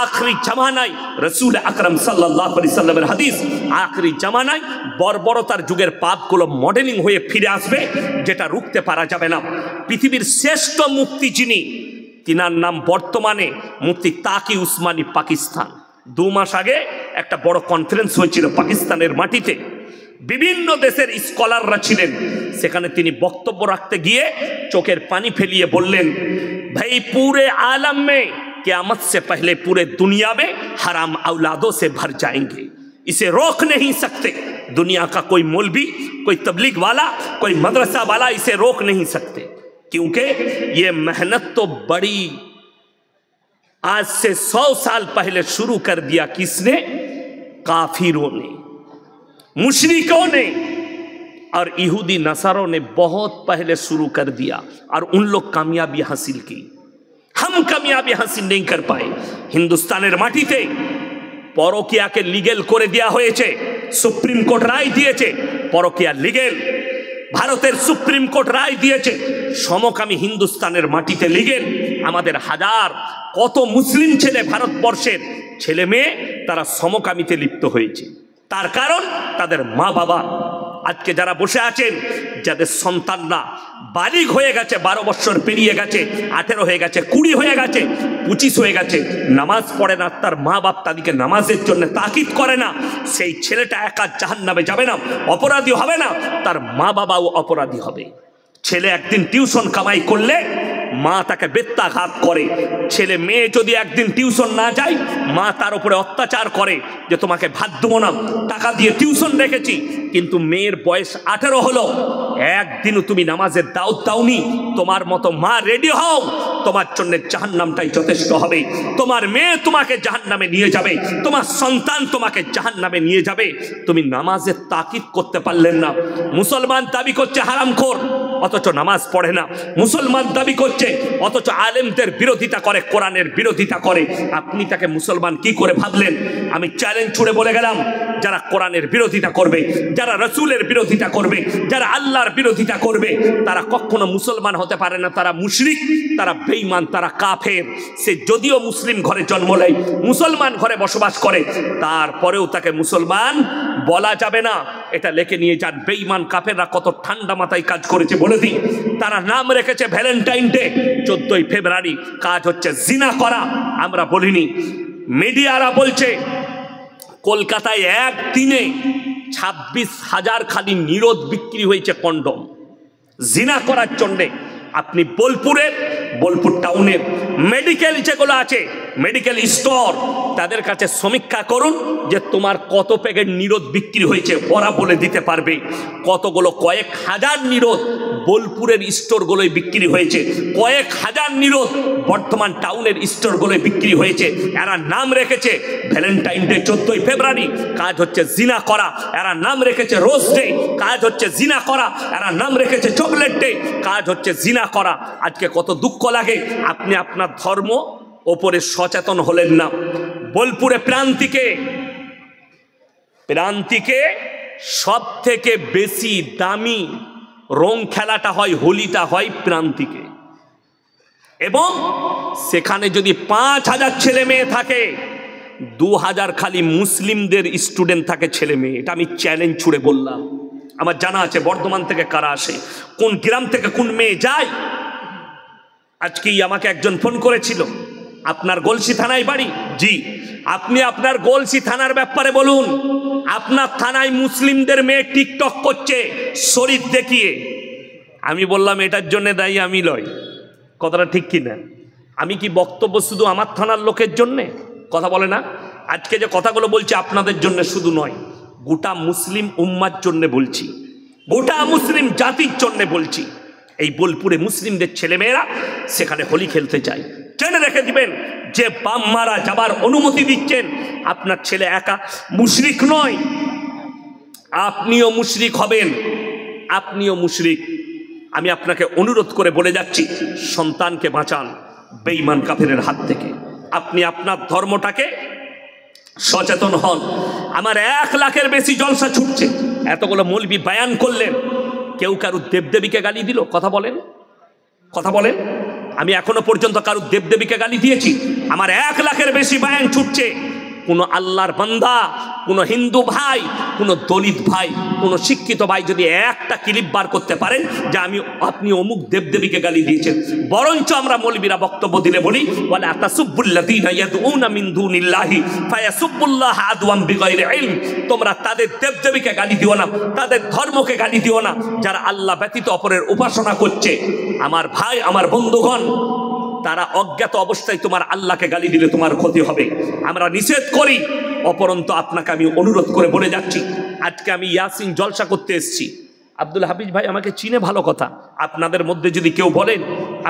আখরি জামানায় রাসূল আকরাম সাল্লাল্লাহু আলাইহি সাল্লামের হাদিস, আখরি জামানায় বর্বরতার যুগের পাপগুলো মডেলিং হয়ে ফিরে আসবে, যেটা রুখতে পারা যাবে না। পৃথিবীর শ্রেষ্ঠ মুফতি যিনি, তিনার নাম বর্তমানে মুফতি তাকি উসমানী, পাকিস্তান। 2 মাস আগে একটা বড় কনফারেন্স হয়েছিল পাকিস্তানের মাটিতে, বিভিন্ন দেশের স্কলাররা ছিলেন সেখানে। তিনি বক্তব্য রাখতে গিয়ে চোখের পানি ফেলিয়ে বললেন, ভাই पूरे आलम में क़यामत से पहले पूरे दुनिया में हराम औलादों से भर जाएंगे, इसे रोक नहीं सकते। दुनिया का कोई मौलवी, कोई तबलीग वाला, कोई मदरसा वाला इसे रोक नहीं सकते, क्योंकि ये मेहनत तो बड़ी आज से 100 साल पहले शुरू कर दिया। किसने? काफिरों ने, मुशरिकों ने और यहूदी नसारों ने बहुत पहले शुरू कर दिया, और उन लोग कामयाबी हासिल की, हम कामयाबी हासिल नहीं कर पाए। हिंदुस्तानेर माटीते পরকিয়াকে লিগেল করে দেওয়া হয়েছে, সুপ্রিম কোর্ট রায় দিয়েছে পরকিয়া লিগেল। ভারতের সুপ্রিম কোর্ট রায় দিয়েছে সমকামী হিন্দুস্তানের মাটিতে লিগেল। আমাদের হাজার কত মুসলিম ছেলে ভারতবর্ষের ছেলে মেয়ে তারা সমকামিতে লিপ্ত হয়েছে। তার কারণ তাদের মা বাবা। আজকে যারা বসে আছেন, যাদের সন্তানরা বালিগ হয়ে গেছে, 12 বছর পেরিয়ে গেছে, 18 হয়ে গেছে, 20 হয়ে গেছে, 25 হয়ে গেছে, নামাজ পড়ে না, তার মা বাপ তাদেরকে নামাজের জন্য তাকিদ করে না, সেই ছেলেটা একা জাহান্নামে যাবে না, অপরাধী হবে না, তার মা বাবাও অপরাধী হবে। ছেলে একদিন টিউশন কামাই করলে মা তাকে বেত্যাঘাত করে। ছেলে মেয়ে যদি একদিন টিউশন না যায়, মা তার উপরে অত্যাচার করে যে তোমাকে ভাত দেবো না, টাকা দিয়ে টিউশন রেখেছি, কিন্তু মেয়ের বয়স 18 হলো, একদিনও তুমি নামাজের দাওয়াত দাওনি, তোমার মতো মা রেডি হও, তোমার জন্য জাহান্নামটাই যথেষ্ট হবে। তোমার মেয়ে তোমাকে জাহান্নামে নিয়ে যাবে, তোমার সন্তান তোমাকে জাহান্নামে নিয়ে যাবে। তুমি নামাজের তাকিদ করতে পারলেন না। মুসলমান দাবি করছে হারামখোর, অথচ নামাজ পড়ে না। মুসলমান দাবি করছে, অথচ আলেমদের বিরোধিতা করে, কোরআনের বিরোধিতা করে। আপনি তাকে মুসলমান কি করে ভাবলেন? আমি চ্যালেঞ্জ ছুড়ে বলে গেলাম, যারা কোরআনের বিরোধিতা করবে, যারা রসুলের বিরোধিতা করবে, যারা আল্লাহর বিরোধিতা করবে, তারা কখনো মুসলমান হতে পারে না। তারা মুশরিক, তারা বেঈমান, তারা কাফের। সে যদিও মুসলিম ঘরে জন্ম নেয়, মুসলমান ঘরে বসবাস করে, তারপরেও তাকে মুসলমান বলা যাবে না। এটা লেখে নিয়ে যান। বেঈমান কাফেররা কত ঠান্ডা মাথায় কাজ করেছে বলে দিই। তারা নাম রেখেছে ভ্যালেন্টাইন ডে, 14ই ফেব্রুয়ারি, কাজ হচ্ছে জিনা করা। আমরা বলিনি, মিডিয়ারা বলছে কলকাতায় একদিনে 26,000 খালি নিরোধ বিক্রি হয়েছে কন্ডম জিনা করার জন্যে। আপনি বোলপুর টাউনের মেডিকেল যেগুলো আছে, মেডিকেল স্টোর, তাদের কাছে সমীক্ষা করুন যে তোমার কত প্যাকেট নিরোধ বিক্রি হয়েছে, ওরা বলে দিতে পারবে। কতগুলো, কয়েক হাজার নিরোধ বোলপুরের স্টোরগুলোয় বিক্রি হয়েছে, কয়েক হাজার নিরোধ বর্ধমান টাউনের স্টোরগুলোয় বিক্রি হয়েছে। এরা নাম রেখেছে ভ্যালেন্টাইন ডে, 14ই ফেব্রুয়ারি, কাজ হচ্ছে জিনা করা। এরা নাম রেখেছে রোজ ডে, কাজ হচ্ছে জিনা করা। এরা নাম রেখেছে চকলেট ডে, কাজ হচ্ছে জিনা করা। আজকে কত দুঃখ লাগে, আপনি আপনার ধর্ম ওপরে সচেতন হলেন না। বোলপুরে প্রান্তিকে সব থেকে বেশি দামি রং খেলাটা হয়, হোলিটা হয় প্রান্তিকে, এবং সেখানে যদি 5,000 ছেলে মেয়ে থাকে, 2,000 খালি মুসলিমদের স্টুডেন্ট থাকে ছেলে মেয়ে। এটা আমি চ্যালেঞ্জ ছুড়ে বললাম। আমার জানা আছে বর্ধমান থেকে কারা আসে, কোন গ্রাম থেকে কোন মেয়ে যায়। আজকেই আমাকে একজন ফোন করেছিল, আপনার গলসি থানায় বাড়ি? জি। আপনি আপনার গলসি থানার ব্যাপারে বলুন। আপনার থানায় মুসলিমদের মেয়ে টিকটক করছে শরীর দেখিয়ে। আমি বললাম এটার জন্য দায়ী আমি লয়। কথাটা ঠিক কিনা? আমি কি বক্তব্য শুধু আমার থানার লোকের জন্যে? কথা বলে না। আজকে যে কথাগুলো বলছি আপনাদের জন্য শুধু নয়, গোটা মুসলিম উম্মার জন্য বলছি, গোটা মুসলিম জাতির জন্য বলছি। এই বোলপুরে মুসলিমদের ছেলেমেয়েরা সেখানে হোলি খেলতে চায়। জেনে রেখে দিবেন, যে বাম মারা যাবার অনুমতি দিচ্ছেন, আপনার ছেলে একা মুশরিক নয়, আপনিও মুশরিক হবেন, আপনিও মুশরিক। আমি আপনাকে অনুরোধ করে বলে যাচ্ছি, সন্তানকে বাঁচান বেঈমান কাফেরের হাত থেকে। আপনি আপনার ধর্মটাকে সচেতন হন। আমার 1 লাখের বেশি জলসা ছুটছে, এতগুলো মৌলবি বয়ান করলেন, কেউ কারুর দেবদেবীকে গালি দিল? কথা বলেন, কথা বলেন। আমি এখনো পর্যন্ত কারুর দেবদেবীকে গালি দিয়েছি? আমার 1 লাখের বেশি বয়ান ছুটছে। কোনো আল্লাহর বান্দা, কোনো হিন্দু ভাই, কোনো দলিত ভাই, কোনো শিক্ষিত ভাই যদি একটা ক্লিপ বার করতে পারেন যে আপনি অমুক দেবদেবীকে গালি দিয়েছেন, বরঞ্চ আমরা মৌলবীরা বক্তব্য দিলে বলি, ওয়ালা তাসুব্বুল্লাযীনা ইয়াদউনা মিন দুনিল্লাহি ফায়াসুব্বুল্লাহ আদওয়াম বিগাইরি ইলম। তোমরা তাদের দেবদেবীকে গালি দিও না, তাদের ধর্মকে গালি দিও না যারা আল্লাহ ব্যতীত অপরের উপাসনা করছে। আমার ভাই, আমার বন্ধুগণ, তারা অজ্ঞাত অবস্থায় তোমার আল্লাহকে গালি দিলে তোমার ক্ষতি হবে। আমরা নিষেধ করি। অপরন্ত আপনাকে আমি অনুরোধ করে বলে যাচ্ছি, আজকে আমি ইয়াসিন জলসা করতে এসেছি। আব্দুল হাফিজ ভাই আমাকে চিনে, ভালো কথা। আপনাদের মধ্যে যদি কেউ বলেন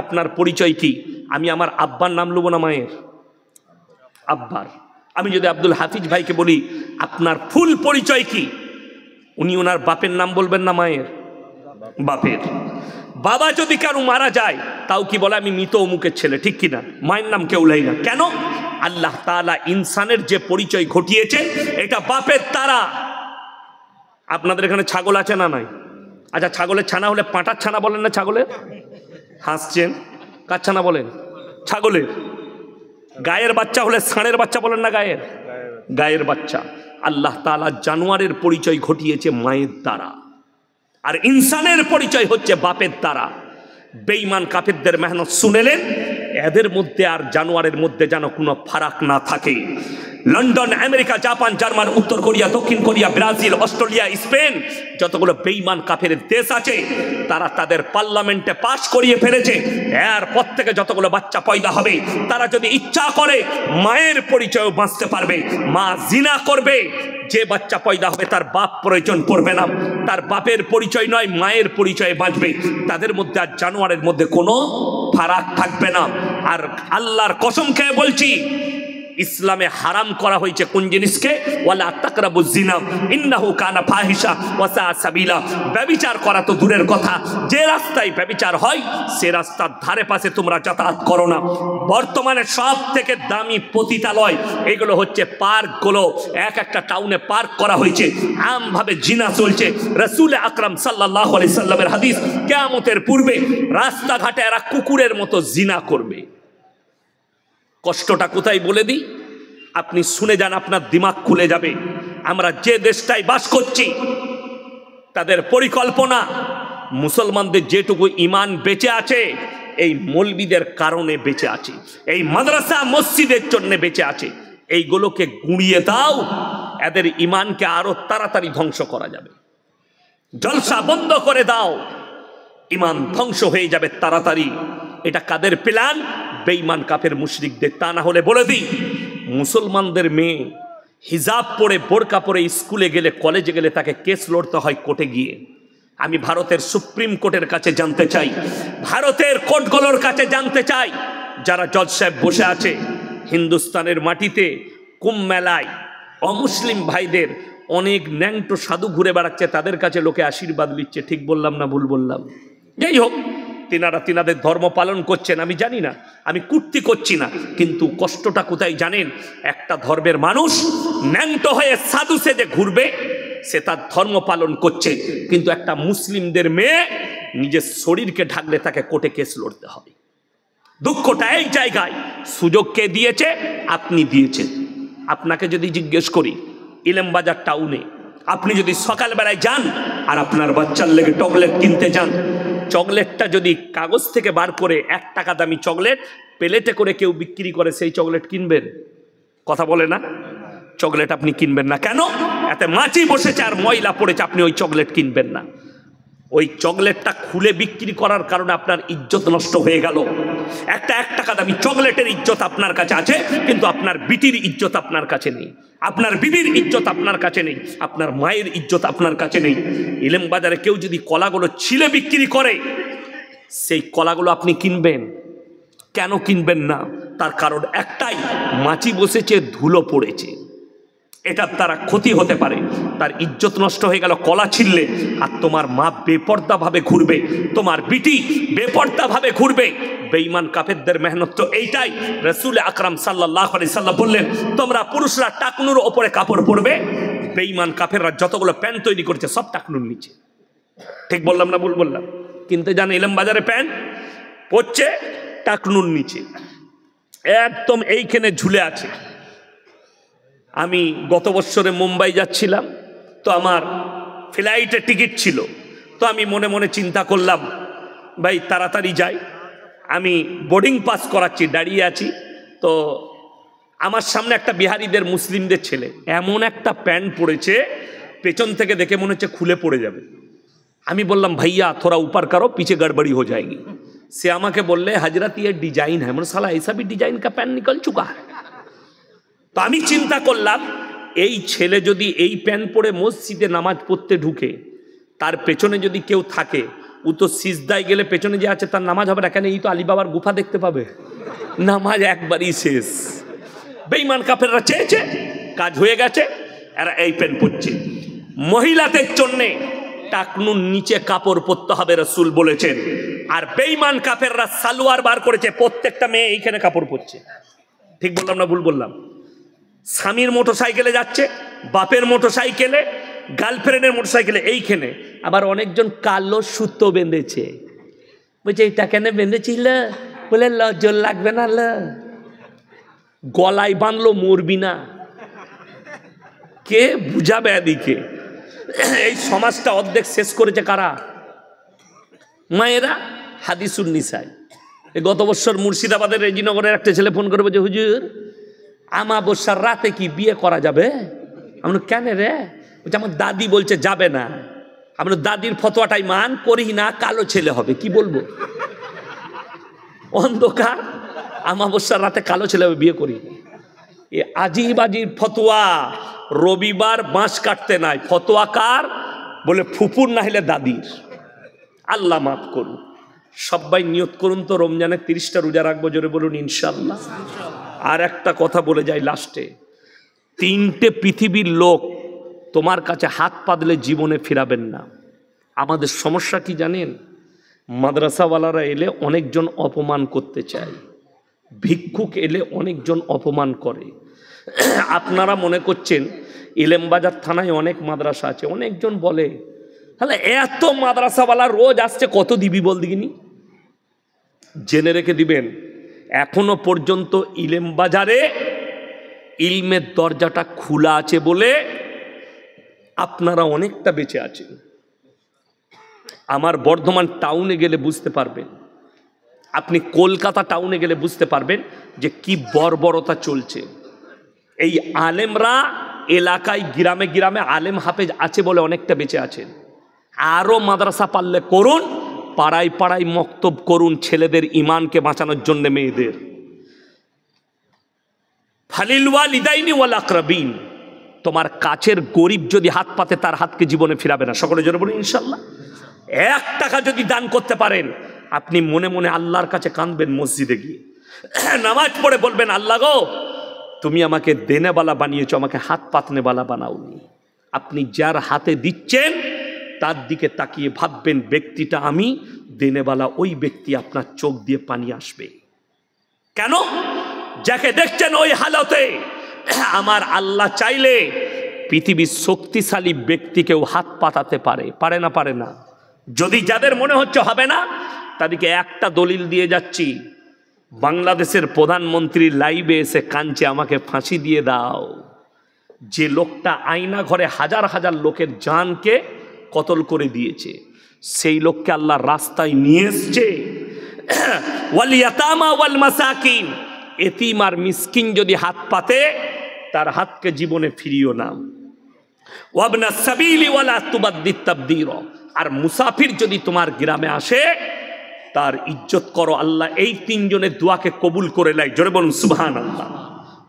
আপনার পরিচয় কি, আমি আমার আব্বার নাম নেব না মায়ের? আব্বার। আমি যদি আব্দুল হাফিজ ভাইকে বলি আপনার ফুল পরিচয় কি, উনি ওনার বাপের নাম বলবেন না মায়ের? বাপের। বাবা যদি কারো মারা যায় তাও কি বলে আমি মৃত অমুকের ছেলে, ঠিক কিনা? মায়ের নাম কেউ লাই না। কেন? আল্লাহ তাআলা ইনসানের যে পরিচয় ঘটিয়েছে এটা বাপের তারা। আপনাদের এখানে ছাগল আছে না নাই? আচ্ছা, ছাগলের ছানা হলে পাঁটার ছানা বলেন না ছাগলের? হাসছেন, কার ছানা বলেন? ছাগলের। গায়ের বাচ্চা হলে ষাঁড়ের বাচ্চা বলেন না, গায়ের বাচ্চা। আল্লাহ তাআলা জানোয়ারের পরিচয় ঘটিয়েছে মায়ের দ্বারা, আর ইনসানের পরিচয় হচ্ছে বাপের দ্বারা। বেঈমান কাফেরদের মেহনত শুনেলেন, এদের মধ্যে আর জানোয়ারের মধ্যে যেন কোনো ফারাক না থাকে। লন্ডন, আমেরিকা, জাপান, জার্মান, উত্তর কোরিয়া, দক্ষিণ কোরিয়া, ব্রাজিল, অস্ট্রেলিয়া, স্পেন, যতগুলো বেঈমান কাফের দেশ আছে, তারা তাদের পার্লামেন্টে পাশ করিয়ে ফেলেছে, এরপর থেকে যতগুলো বাচ্চা পয়দা হবে, তারা যদি ইচ্ছা করে মায়ের পরিচয় বাঁচতে পারবে। মা জিনা করবে, যে বাচ্চা পয়দা হবে তার বাপ প্রয়োজন পড়বে না, তার বাপের পরিচয় নয় মায়ের পরিচয়ে বাঁচবে। তাদের মধ্যে আর জানোয়ারের মধ্যে কোনো ফারাক থাকবে না। আর আল্লাহর কসম খেয়ে বলছি, ইসলামে হারাম করা হয়েছে কোন জিনিসকে? ওয়ালা তাকরাবুজ জিনা ইন্নাহু কানা ফাহিশা ওয়া সা সাবিলা। ব্যভিচার করা তো দূরের কথা, যে রাস্তায় ব্যভিচার হয় সে রাস্তার ধারে পাশে তোমরা যাতায়াত করো না। বর্তমানে সব থেকে দামি পতিতালয় এগুলো হচ্ছে পার্কগুলো। একটা টাউনে পার্ক করা হয়েছে, আমভাবে জিনা চলছে। রাসূল আকরাম সাল্লাল্লাহু আলাইহি সাল্লামের হাদিস, কিয়ামতের পূর্বে রাস্তাঘাটে এরা কুকুরের মতো জিনা করবে। কষ্টটা কোথায় বলে দিই, আপনি শুনে যান, আপনার দিমাগ খুলে যাবে। আমরা যে দেশটায় বাস করছি, তাদের পরিকল্পনা মুসলমানদের যেটুকু ঈমান বেঁচে আছে এই মৌলবীদের কারণে বেঁচে আছে, এই মাদ্রাসা মসজিদের জন্য বেঁচে আছে। এইগুলোকে গুঁড়িয়ে দাও, এদের ঈমানকে আরো তাড়াতাড়ি ধ্বংস করা যাবে। জলসা বন্ধ করে দাও, ঈমান ধ্বংস হয়ে যাবে তাড়াতাড়ি। এটা কাদের প্ল্যান? বেঈমান কাফের মুশরিকদের। তা না হলে বলে দিই, মুসলমানদের মেয়ে হিজাব পরে বোরকা পরে স্কুলে গেলে, কলেজে গেলে তাকে কেস লড়তে হয় কোর্টে গিয়ে। আমি ভারতের সুপ্রিম কোর্টের কাছে জানতে চাই, ভারতের কোর্টগুলোর কাছে জানতে চাই, যারা জজ সাহেব বসে আছে হিন্দুস্তানের মাটিতে কুম্ভ মেলায়, অমুসলিম ভাইদের অনেক ন্যাংটো সাধু ঘুরে বেড়াচ্ছে, তাদের কাছে লোকে আশীর্বাদ নিচ্ছে। ঠিক বললাম না ভুল বললাম? যাই হোক, তিনারা তিনাদের ধর্ম পালন করছেন, আমি জানি না, আমি কুর্তি করছি না, কিন্তু কষ্টটা কোথায় জানেন? একটা ধর্মের মানুষ ন্যাংটো হয়ে সাধু সেজে ঘুরবে, সে তার ধর্ম পালন করছে, কিন্তু একটা মুসলিমদের মেয়ে নিজের শরীরকে ঢাকলে তাকে কোর্টে কেস লড়তে হবে। দুঃখটা এই জায়গায়। সুযোগ কে দিয়েছে? আপনি দিয়েছেন। আপনাকে যদি জিজ্ঞেস করি, ইলামবাজার টাউনে আপনি যদি সকালবেলায় যান আর আপনার বাচ্চার লেগে চকলেট কিনতে যান, চকলেটটা যদি কাগজ থেকে বার করে 1 টাকা দামি চকলেট প্লেটে করে কেউ বিক্রি করে, সেই চকলেট কিনবেন? কথা বলে না? চকলেট আপনি কিনবেন না। কেন? এতে মাছি বসেছে আর ময়লা পড়েছে, আপনি ওই চকলেট কিনবেন না। ওই চকলেটটা খুলে বিক্রি করার কারণে আপনার ইজ্জত নষ্ট হয়ে গেল। একটা 1 টাকা দামি চকলেটের ইজ্জত আপনার কাছে আছে, কিন্তু আপনার বিটির ইজ্জত আপনার কাছে নেই, আপনার বিবির ইজ্জত আপনার কাছে নেই, আপনার মায়ের ইজ্জত আপনার কাছে নেই। ইলেম বাজারে কেউ যদি কলাগুলো ছিলে বিক্রি করে, সেই কলাগুলো আপনি কিনবেন? কেন কিনবেন না? তার কারণ একটাই, মাছি বসেছে, ধুলো পড়েছে, এটার দ্বারা ক্ষতি হতে পারে, তার ইজ্জত নষ্ট হয়ে গেল কলা ছিললে। আর তোমার মা বেপর্দা ভাবে ঘুরবে, তোমার বিটি বেপর্দা ভাবে ঘুরবে। বেঈমান কাফেরদের মেহনত তো এইটাই। রাসূল আকরাম সাল্লাল্লাহু আলাইহি সাল্লাম বললেন, তোমরা পুরুষরা টাকনুর ওপরে কাপড় পরবে। বেঈমান কাফেররা যতগুলো প্যান্ট তৈরি করেছে সব টাকনুর নিচে। ঠিক বললাম না ভুল বললাম? কিনতে যান ইলাম বাজারে, প্যান্ট পরছে টাকনুর নিচে, একদম এইখানে ঝুলে আছে। আমি গত বছরে মুম্বাই যাচ্ছিলাম, তো আমার ফ্লাইটের টিকিট ছিল, তো আমি মনে মনে চিন্তা করলাম, ভাই তাড়াতাড়ি যাই। আমি বোর্ডিং পাস করাচ্ছি, দাঁড়িয়ে আছি, তো আমার সামনে একটা বিহারিদের মুসলিমদের ছেলে এমন একটা প্যান্ট পরেছে, পেছন থেকে দেখে মনে হচ্ছে খুলে পড়ে যাবে। আমি বললাম, ভাইয়া থোড়া উপর করো, পিছে গড়বড়ি হয়ে যায়গি। সে আমাকে বললে, হজরত ये डिजाइन है। মানে সালা ऐसा भी डिजाइन का पैंट निकल चुका है। তো আমি চিন্তা করলাম, এই ছেলে যদি এই প্যান্ট পরে মসজিদে নামাজ পড়তে ঢুকে, তার পেছনে যদি কেউ থাকে, ও তো সিজদায় গেলে পেছনে যে আছে তার নামাজ হবে না। কেন? এই তো আলী বাবার গুফা দেখতে পাবে, নামাজ একবারই শেষ। বেঈমান কাফেররা চেয়েছে, কাজ হয়ে গেছে, এরা এই প্যান্ট পরছে। মহিলাদের জন্যে টাকনুর নিচে কাপড় পরতে হবে, রাসূল বলেছেন। আর বেঈমান কাফেররা সালোয়ার বার করেছে, প্রত্যেকটা মেয়ে এইখানে কাপড় পরছে। ঠিক বললাম না ভুল বললাম? স্বামীর মোটরসাইকেলে যাচ্ছে, বাপের মোটরসাইকেলে, গার্লফ্রেন্ডের মোটরসাইকেলে, এইখানে আবার অনেকজন কালো সুতো বেঁধেছে। বলছে এটা কেন বেঁধেছিল? বলে লজ্জা লাগবে না? গলায় বাঁধলো মরবি না, কে বুঝাবে এদিকে? এই সমাজটা অর্ধেক শেষ করেছে কারা? মায়েরা। হাদিসুন নিসাই, গত বছর মুর্শিদাবাদের রেজিনগরের একটা ছেলে ফোন করে বলছে, হুজুর আমাবস্যার রাতে কি বিয়ে করা যাবে? আমরা কেন রে? বলছে আমার দাদি বলছে যাবে না। আমরা দাদির ফতোয়াটাই মান করি না, কালো ছেলে হবে। কি বলবো? অন্ধকার আমাবস্যার রাতে কালো ছেলে হবে, বিয়ে করি। এ আজিব আজিব ফতোয়া। রবিবার বাঁশ কাটতে নাই, ফতোয়া কার? বলে ফুপুর না হলে দাদির। আল্লাহ মাফ করুন। সবাই নিয়ত করুন তো রমজানের 30টা রোজা রাখবো, জোরে বলুন ইনশাল্লাহ। আর একটা কথা বলে যাই লাস্টে, 3টে পৃথিবীর লোক তোমার কাছে হাত পাতলে জীবনে ফিরাবেন না। আমাদের সমস্যা কি জানেন? মাদ্রাসাওয়ালারা এলে অনেকজন অপমান করতে চায়, ভিক্ষুক এলে অনেকজন অপমান করে। আপনারা মনে করছেন ইলেমবাজার থানায় অনেক মাদ্রাসা আছে, অনেকজন বলে তাহলে এত মাদ্রাসাওয়ালা রোজ আসছে, কত দিবি বল দিগিনি? জেনে রেখে দিবেন, এখনো পর্যন্ত ইলেমবাজারে ইলমের দরজাটা খোলা আছে বলে আপনারা অনেকটা বেঁচে আছেন। আমার বর্ধমান টাউনে গেলে বুঝতে পারবেন, আপনি কলকাতা টাউনে গেলে বুঝতে পারবেন যে কি বর্বরতা চলছে। এই আলেমরা এলাকায় গ্রামে গ্রামে আলেম হাফেজ আছে বলে অনেকটা বেঁচে আছেন। আরও মাদ্রাসা পারলে করুন, পাড়ায় পাড়ায় মক্তব করুন, ছেলেদের ইমানকে বাঁচানোর জন্য, মেয়েদের। ফালিল ওয়ালিদাইনি ওয়াল আকরাবিন, তোমার কাছের গরিব যদি হাত পাতে তার হাতকে জীবনে ফিরাবে না। সকলে জোরে বলুন ইনশাল্লাহ। 1 টাকা যদি দান করতে পারেন, আপনি মনে মনে আল্লাহর কাছে কাঁদবেন, মসজিদে গিয়ে নামাজ পড়ে বলবেন, আল্লাহ গো তুমি আমাকে দেনেবালা বানিয়েছো, আমাকে হাত পাতনেবালা বানাওনি। আপনি যার হাতে দিচ্ছেন তার দিকে তাকিয়ে ভাববেন, ব্যক্তিটা আমি, দেনেবালা ওই ব্যক্তি। আপনার চোখ দিয়ে পানি আসবে। কেন? যাকে দেখছেন ওই হালতে, আমার আল্লাহ চাইলে পৃথিবীর শক্তিশালী ব্যক্তিকেও হাত পাতাতে পারে। পারে না? পারে না? যদি যাদের মনে হচ্ছে হবে না, তাদেরকে একটা দলিল দিয়ে যাচ্ছি। বাংলাদেশের প্রধানমন্ত্রী লাইভে এসে কাঁদছে, আমাকে ফাঁসি দিয়ে দাও। যে লোকটা আয়না ঘরে হাজার হাজার লোকের জানকে কতল করে দিয়েছে, সেই লোককে আল্লাহ রাস্তায় নিয়ে এসছে। ওয়াল ইয়াতামা ওয়াল মাসাকিন, এতিম আর মিসকিন যদি হাত পাতে, তার হাতকে জীবনে ফিরিও না। ওয়াবনা সাবিলি ওয়ালা তুবাদ্দিত তাবদীরা, আর মুসাফির যদি তোমার গ্রামে আসে তার ইজ্জত করো। আল্লাহ এই 3 জনের দোয়াকে কবুল করে নেয়। জোরে বলুন সুবহানাল্লাহ।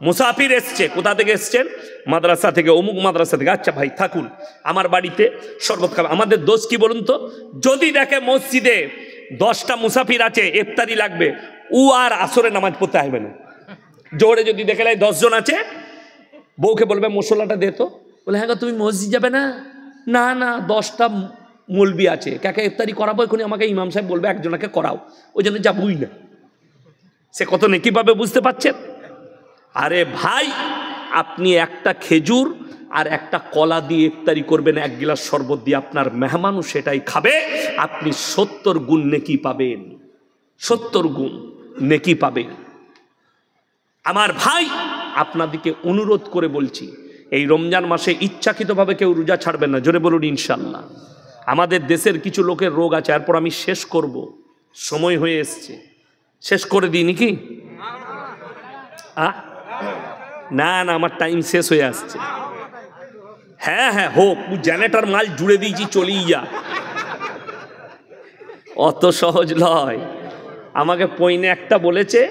মুসাফির এসছে, কোথা থেকে এসছেন? মাদ্রাসা থেকে, অমুক মাদ্রাসা থেকে। আচ্ছা ভাই থাকুন, আমার বাড়িতে শরবত খাবে। আমাদের দোষ কি বলুন তো? যদি দেখে মসজিদে 10টা মুসাফির আছে, ইফতারি লাগবে, ও আর আসরে নামাজ পড়তে আসবে না। জোরে যদি দেখে 10 জন আছে, বউকে বলবে মশলাটা দে তো। বলে হ্যাঁ তুমি মসজিদ যাবে না? না না, 10টা মৌলবি আছে, কাকে ইফতারি করাবো, এখনই আমাকে ইমাম সাহেব বলবে একজনকে করাও, ওই জন্য যাবই না। সে কত নেকি পাবে বুঝতে পারছেন? আরে ভাই, আপনি একটা খেজুর আর একটা কলা দিয়ে ইফতারি করবেন, 1 গ্লাস শরবত দিয়ে, আপনার মেহমানও সেটাই খাবে, আপনি 70 গুণ নেকি পাবেন। 70 গুণ নেকি পাবেন। আমার ভাই, আপনাদেরকে অনুরোধ করে বলছি, এই রমজান মাসে ইচ্ছাকৃতভাবে কেউ রোজা ছাড়বেন না। জোরে বলুন ইনশাল্লাহ। আমাদের দেশের কিছু লোকের রোগ আছে, এরপর আমি শেষ করব, সময় হয়ে এসছে। শেষ করে দিই নাকি? না না, আমার টাইম শেষ হয়ে আসছে। হ্যাঁ হ্যাঁ হোক, জেনারেটর মাল জুড়ে দিয়েছি, চলেই যা। অত সহজ নয়। আমাকে পয়নে 1টা বলেছে,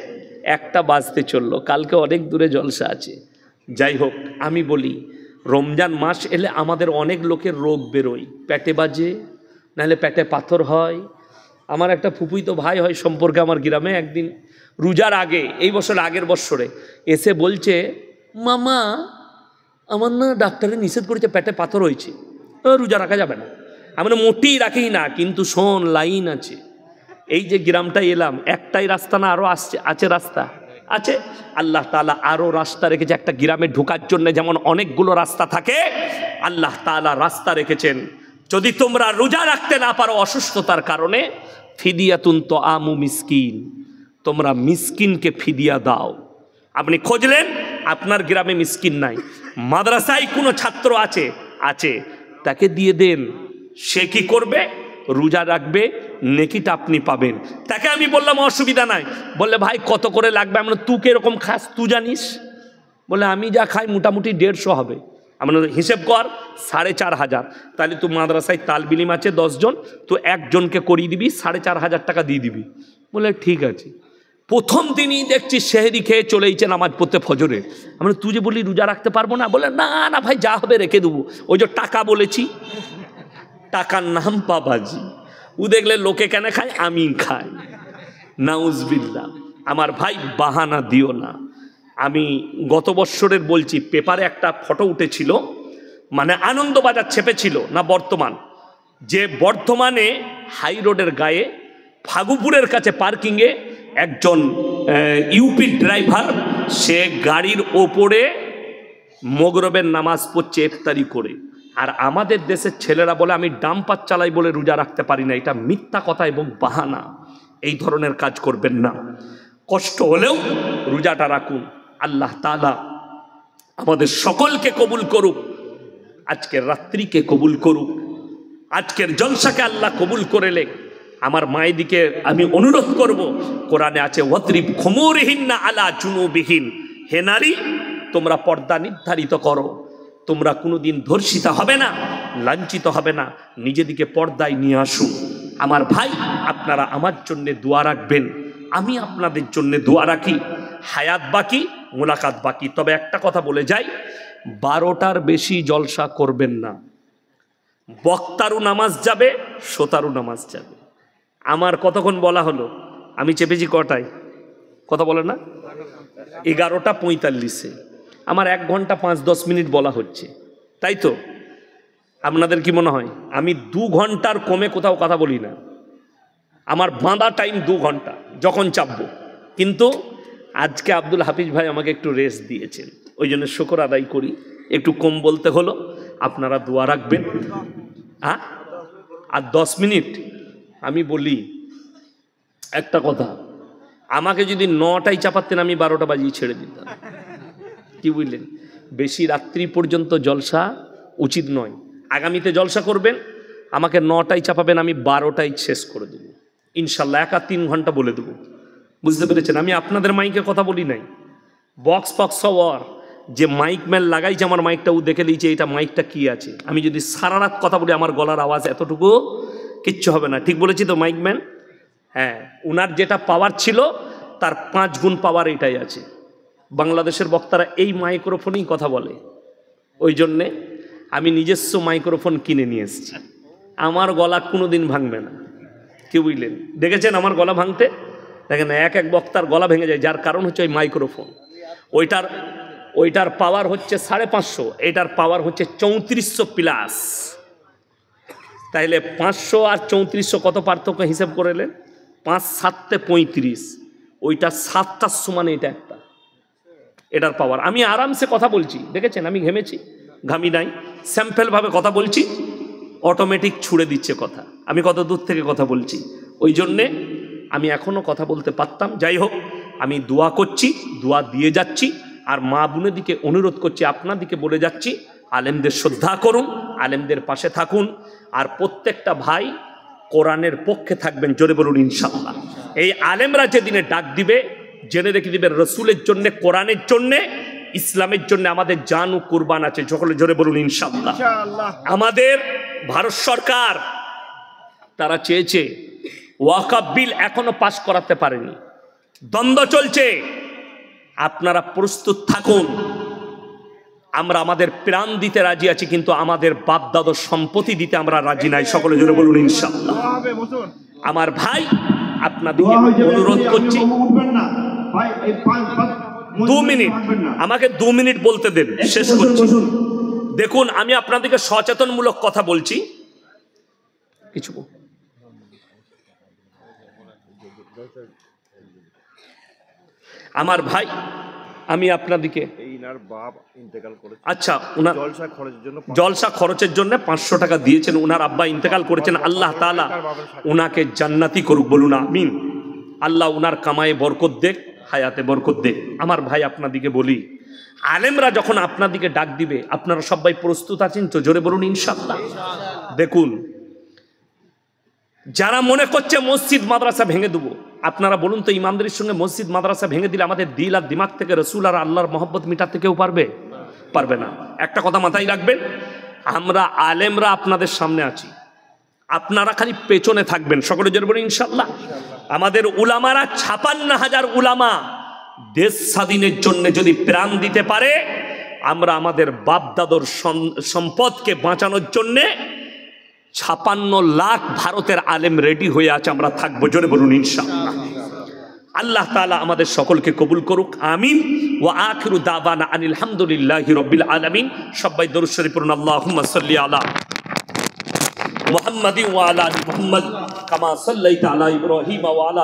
1টা বাজতে চললো, কালকে অনেক দূরে জলসা আছে। যাই হোক, আমি বলি, রমজান মাস এলে আমাদের অনেক লোকের রোগ বেরোয়, পেটে বাজে, নাহলে পেটে পাথর হয়। আমার একটা ফুপুইতো ভাই হয় সম্পর্কে আমার গ্রামে, একদিন রোজার আগে, এই বছর আগের বছরে এসে বলছে, মামা আমার না ডাক্তারে নিষেধ করেছে, পেটে পাথর হয়েছে, রোজা রাখা যাবে না। আমরা মোটেই রাখি না, কিন্তু শোন, লাইন আছে। এই যে গ্রামটায় এলাম, একটাই রাস্তা না, আরও আছে রাস্তা আছে। আল্লাহ তাআলা আরও রাস্তা রেখেছে। একটা গ্রামে ঢোকার জন্য যেমন অনেকগুলো রাস্তা থাকে, আল্লাহ তাআলা রাস্তা রেখেছেন। যদি তোমরা রোজা রাখতে না পারো অসুস্থতার কারণে, ফিদিয়াতুন তোআমু মিসকিন, তোমরা মিসকিনকে ফিদিয়া দাও। আপনি খুঁজলেন আপনার গ্রামে মিসকিন নাই, মাদ্রাসায় কোনো ছাত্র আছে, তাকে দিয়ে দেন। সে কি করবে? রোজা রাখবে, নেকিটা আপনি পাবেন। তাকে আমি বললাম অসুবিধা নাই। বললে ভাই কত করে লাগবে? আমরা তুই কিরকম খাস তুই জানিস? বলে আমি যা খাই মোটামুটি 150 হবে। আমরা হিসেব কর 4500। তাহলে তুই মাদ্রাসায় তালবিলিম আছে 10 জন, তো একজনকে করিয়ে দিবি, 4500 টাকা দিয়ে দিবি। বলে ঠিক আছে। প্রথম দিনই দেখছি সেহরি খেয়ে চলেইছে নামাজ পড়তে ফজরে। আমরা তুই যে বলি রোজা রাখতে পারবো না, বলে না না ভাই যা হবে রেখে দেবো। ওই যে টাকা বলেছি, টাকার নাম পাবাজি। ও দেখলে লোকে কেন খায়, আমি খাই। নাউজবিল্লাহ। আমার ভাই বাহানা দিও না। আমি গত বৎসরের বলছি, পেপারে একটা ফটো উঠেছিল, মানে আনন্দবাজার ছেপেছিল না বর্তমান, যে বর্ধমানে হাই রোডের গায়ে ফাগুপুরের কাছে পার্কিংয়ে একজন ইউপি ড্রাইভার, সে গাড়ির ওপরে মগরবের নামাজ পড়ছে ইফতারি করে। আর আমাদের দেশের ছেলেরা বলে আমি ডাম্পার চালাই বলে রোজা রাখতে পারি না। এটা মিথ্যা কথা এবং বাহানা। এই ধরনের কাজ করবেন না। কষ্ট হলেও রোজাটা রাখুন। আল্লাহ তাআলা আমাদের সকলকে কবুল করুক, আজকের রাত্রিকে কবুল করুক, আজকের জলসাকে আল্লাহ কবুল করেলে। আমার মায়েদিকে আমি অনুরোধ করব, কোরআনে আছে ওয়াদরিব খুমুরিহিন্না আলা জুনুবিহিন, হে নারী তোমরা পর্দা নির্ধারিত করো, তোমরা কোনোদিন ধর্ষিতা হবে না, লাঞ্ছিত হবে না, নিজেদিকে পর্দায় নিয়ে আসুন। আমার ভাই আপনারা আমার জন্য দোয়া রাখবেন, আমি আপনাদের জন্য দোয়া রাখি। হায়াত বাকি, মোলাকাত বাকি। তবে একটা কথা বলে যাই, 12টার বেশি জলসা করবেন না। বক্তারও নামাজ যাবে, শ্রোতারও নামাজ যাবে। আমার কতক্ষণ বলা হলো? আমি চেপেছি কটায়? কথা বলে না 11:45। আমার 1 ঘন্টা 5-10 মিনিট বলা হচ্ছে, তাই তো? আপনাদের কি মনে হয় আমি 2 ঘন্টার কমে কোথাও কথা বলি না? আমার বাঁধা টাইম 2 ঘন্টা, যখন চাপবো। কিন্তু আজকে আব্দুল হাফিজ ভাই আমাকে একটু রেস্ট দিয়েছেন, ওই জন্য শুকর আদায় করি। একটু কম বলতে হলো, আপনারা দোয়া রাখবেন। হ্যাঁ, আর 10 মিনিট আমি বলি একটা কথা, আমাকে যদি 9টায় চাপাতেন আমি 12টা বাজিয়ে ছেড়ে দিতাম। কি বুঝলেন? বেশি রাত্রি পর্যন্ত জলসা উচিত নয়। আগামীতে জলসা করবেন, আমাকে 9টায় চাপাবেন, আমি 12টায় শেষ করে দেবো ইনশাল্লাহ। 1 আর 3 ঘন্টা বলে দেবো। বুঝতে পেরেছেন? আমি আপনাদের মাইকে কথা বলি নাই, বক্স ফক্স ওয়ার যে মাইক ম্যান লাগাইছে আমার মাইকটা, ও দেখে নিয়েছে এটা মাইকটা কি আছে। আমি যদি সারা রাত কথা বলি আমার গলার আওয়াজ এতটুকু কিচ্ছু হবে না। ঠিক বলেছি তো মাইক ম্যান? হ্যাঁ, উনার যেটা পাওয়ার ছিল তার 5 গুণ পাওয়ার এটাই আছে। বাংলাদেশের বক্তারা এই মাইক্রোফোনেই কথা বলে, ওই জন্যে আমি নিজস্ব মাইক্রোফোন কিনে নিয়ে এসেছি। আমার গলা কোনো দিন ভাঙবে না। কি বুঝলেন? দেখেছেন আমার গলা ভাঙতে? দেখেন এক বক্তার গলা ভেঙে যায়, যার কারণ হচ্ছে ওই মাইক্রোফোন। ওইটার পাওয়ার হচ্ছে 550, এটার পাওয়ার হচ্ছে 3400 প্লাস। তাইলে 500 আর 3400 কত পার্থক্য হিসেব করেলেন? 5 7 35, ওইটা 7টার সমান এটা একটা। এটার পাওয়ার, আমি আরামসে কথা বলছি, দেখেছেন? আমি ঘেমেছি, ঘামি নাই, স্যাম্পেলভাবে কথা বলছি, অটোমেটিক ছুড়ে দিচ্ছে কথা। আমি কত দূর থেকে কথা বলছি, ওই জন্যে আমি এখনও কথা বলতে পারতাম। যাই হোক, আমি দোয়া করছি, দোয়া দিয়ে যাচ্ছি, আর মা বোনের দিকে অনুরোধ করছি, আপনার দিকে বলে যাচ্ছি, আলেমদের শ্রদ্ধা করুন, আলেমদের পাশে থাকুন, আর প্রত্যেকটা ভাই কোরআনের পক্ষে থাকবেন। জোরে বলুন ইনশাআল্লাহ। এই আলেমরা যেদিনে ডাক দিবে, জেনে রেখে দিবেন রসুলের জন্যে, কোরআনের জন্যে, ইসলামের জন্য আমাদের জান ও কুরবান আছে। সকলে জোরে বলুন ইনশাআল্লাহ। আমাদের ভারত সরকার তারা চেয়েছে, ওয়াকফ বিল এখনো পাশ করাতে পারেনি, দ্বন্দ্ব চলছে। আপনারা প্রস্তুত থাকুন, আমরা আমাদের প্রাণ দিতে রাজি আছি, কিন্তু আমাদের বাপ দাদার সম্পত্তি দিতে আমরা রাজি নাই। সকলে জোরে বলুন ইনশাআল্লাহ। আমার ভাই আপনাদেরকে অনুরোধ করছি, 2 মিনিট আমাকে 2 মিনিট বলতে দেন, শেষ করছি। দেখুন, আমি আপনাদেরকে সচেতনমূলক কথা বলছি। কিছু আমার ভাই, আমি আপনাদেরকে, আচ্ছা, উনার জলসা খরচের জন্য 500 টাকা দিয়েছেন। উনার আব্বা ইন্তেকাল করেছেন, আল্লাহ তাআলা উনাকে জান্নাতি করুক, বলুন আমিন। আল্লাহ উনার কামায়ে বরকত দেখ, হায়াতে বরকত দে। আমার ভাই আপনাদিকে বলি, আলেমরা যখন আপনাদিকে ডাক দিবে আপনারা সবাই প্রস্তুত আছেন তো? জোরে বলুন ইনশাআল্লাহ। দেখুন, যারা মনে করছে মসজিদ মাদ্রাসা ভেঙে দেবো, আপনারা বলুন তো, ইমানদারির সঙ্গে মসজিদ মাদ্রাসা ভেঙে দিলে আমাদের দিল আর দিমাগ থেকে রসুল আর আল্লাহর মহব্বত মিটাতে কেউ পারবে? পারবে না। একটা কথা মাথায় রাখবেন, আমরা আলেমরা আপনাদের সামনে আছি, আপনারা খালি পেছনে থাকবেন। সকলে জোরে বলুন ইনশাআল্লাহ। আমাদের উলামারা ৫৬,০০০ উলামা দেশ স্বাধীনের জন্য যদি প্রাণ দিতে পারে, আমরা আমাদের বাপদাদর সম্পদকে বাঁচানোর জন্যে ৫৬ লাখ ভারতের আলেম রেডি হয়ে আছে, আমরা থাকবো। জোরে বলুন ইনশাআল্লাহ। আল্লাহ তাআলা আমাদের সকলকে কবুল করুক, আমিন। ওয়া আখিরু দাওয়ানা আনিল হামদুলিল্লাহি রাব্বিল আলামিন। সবাই দরুদ শরীফ পড়ুন। আল্লাহুম্মা সাল্লি আলা মুহাম্মাদিন ওয়া আলা আলি মুহাম্মাদ কামা সাল্লাইতা আলা ইব্রাহিম ওয়া আলা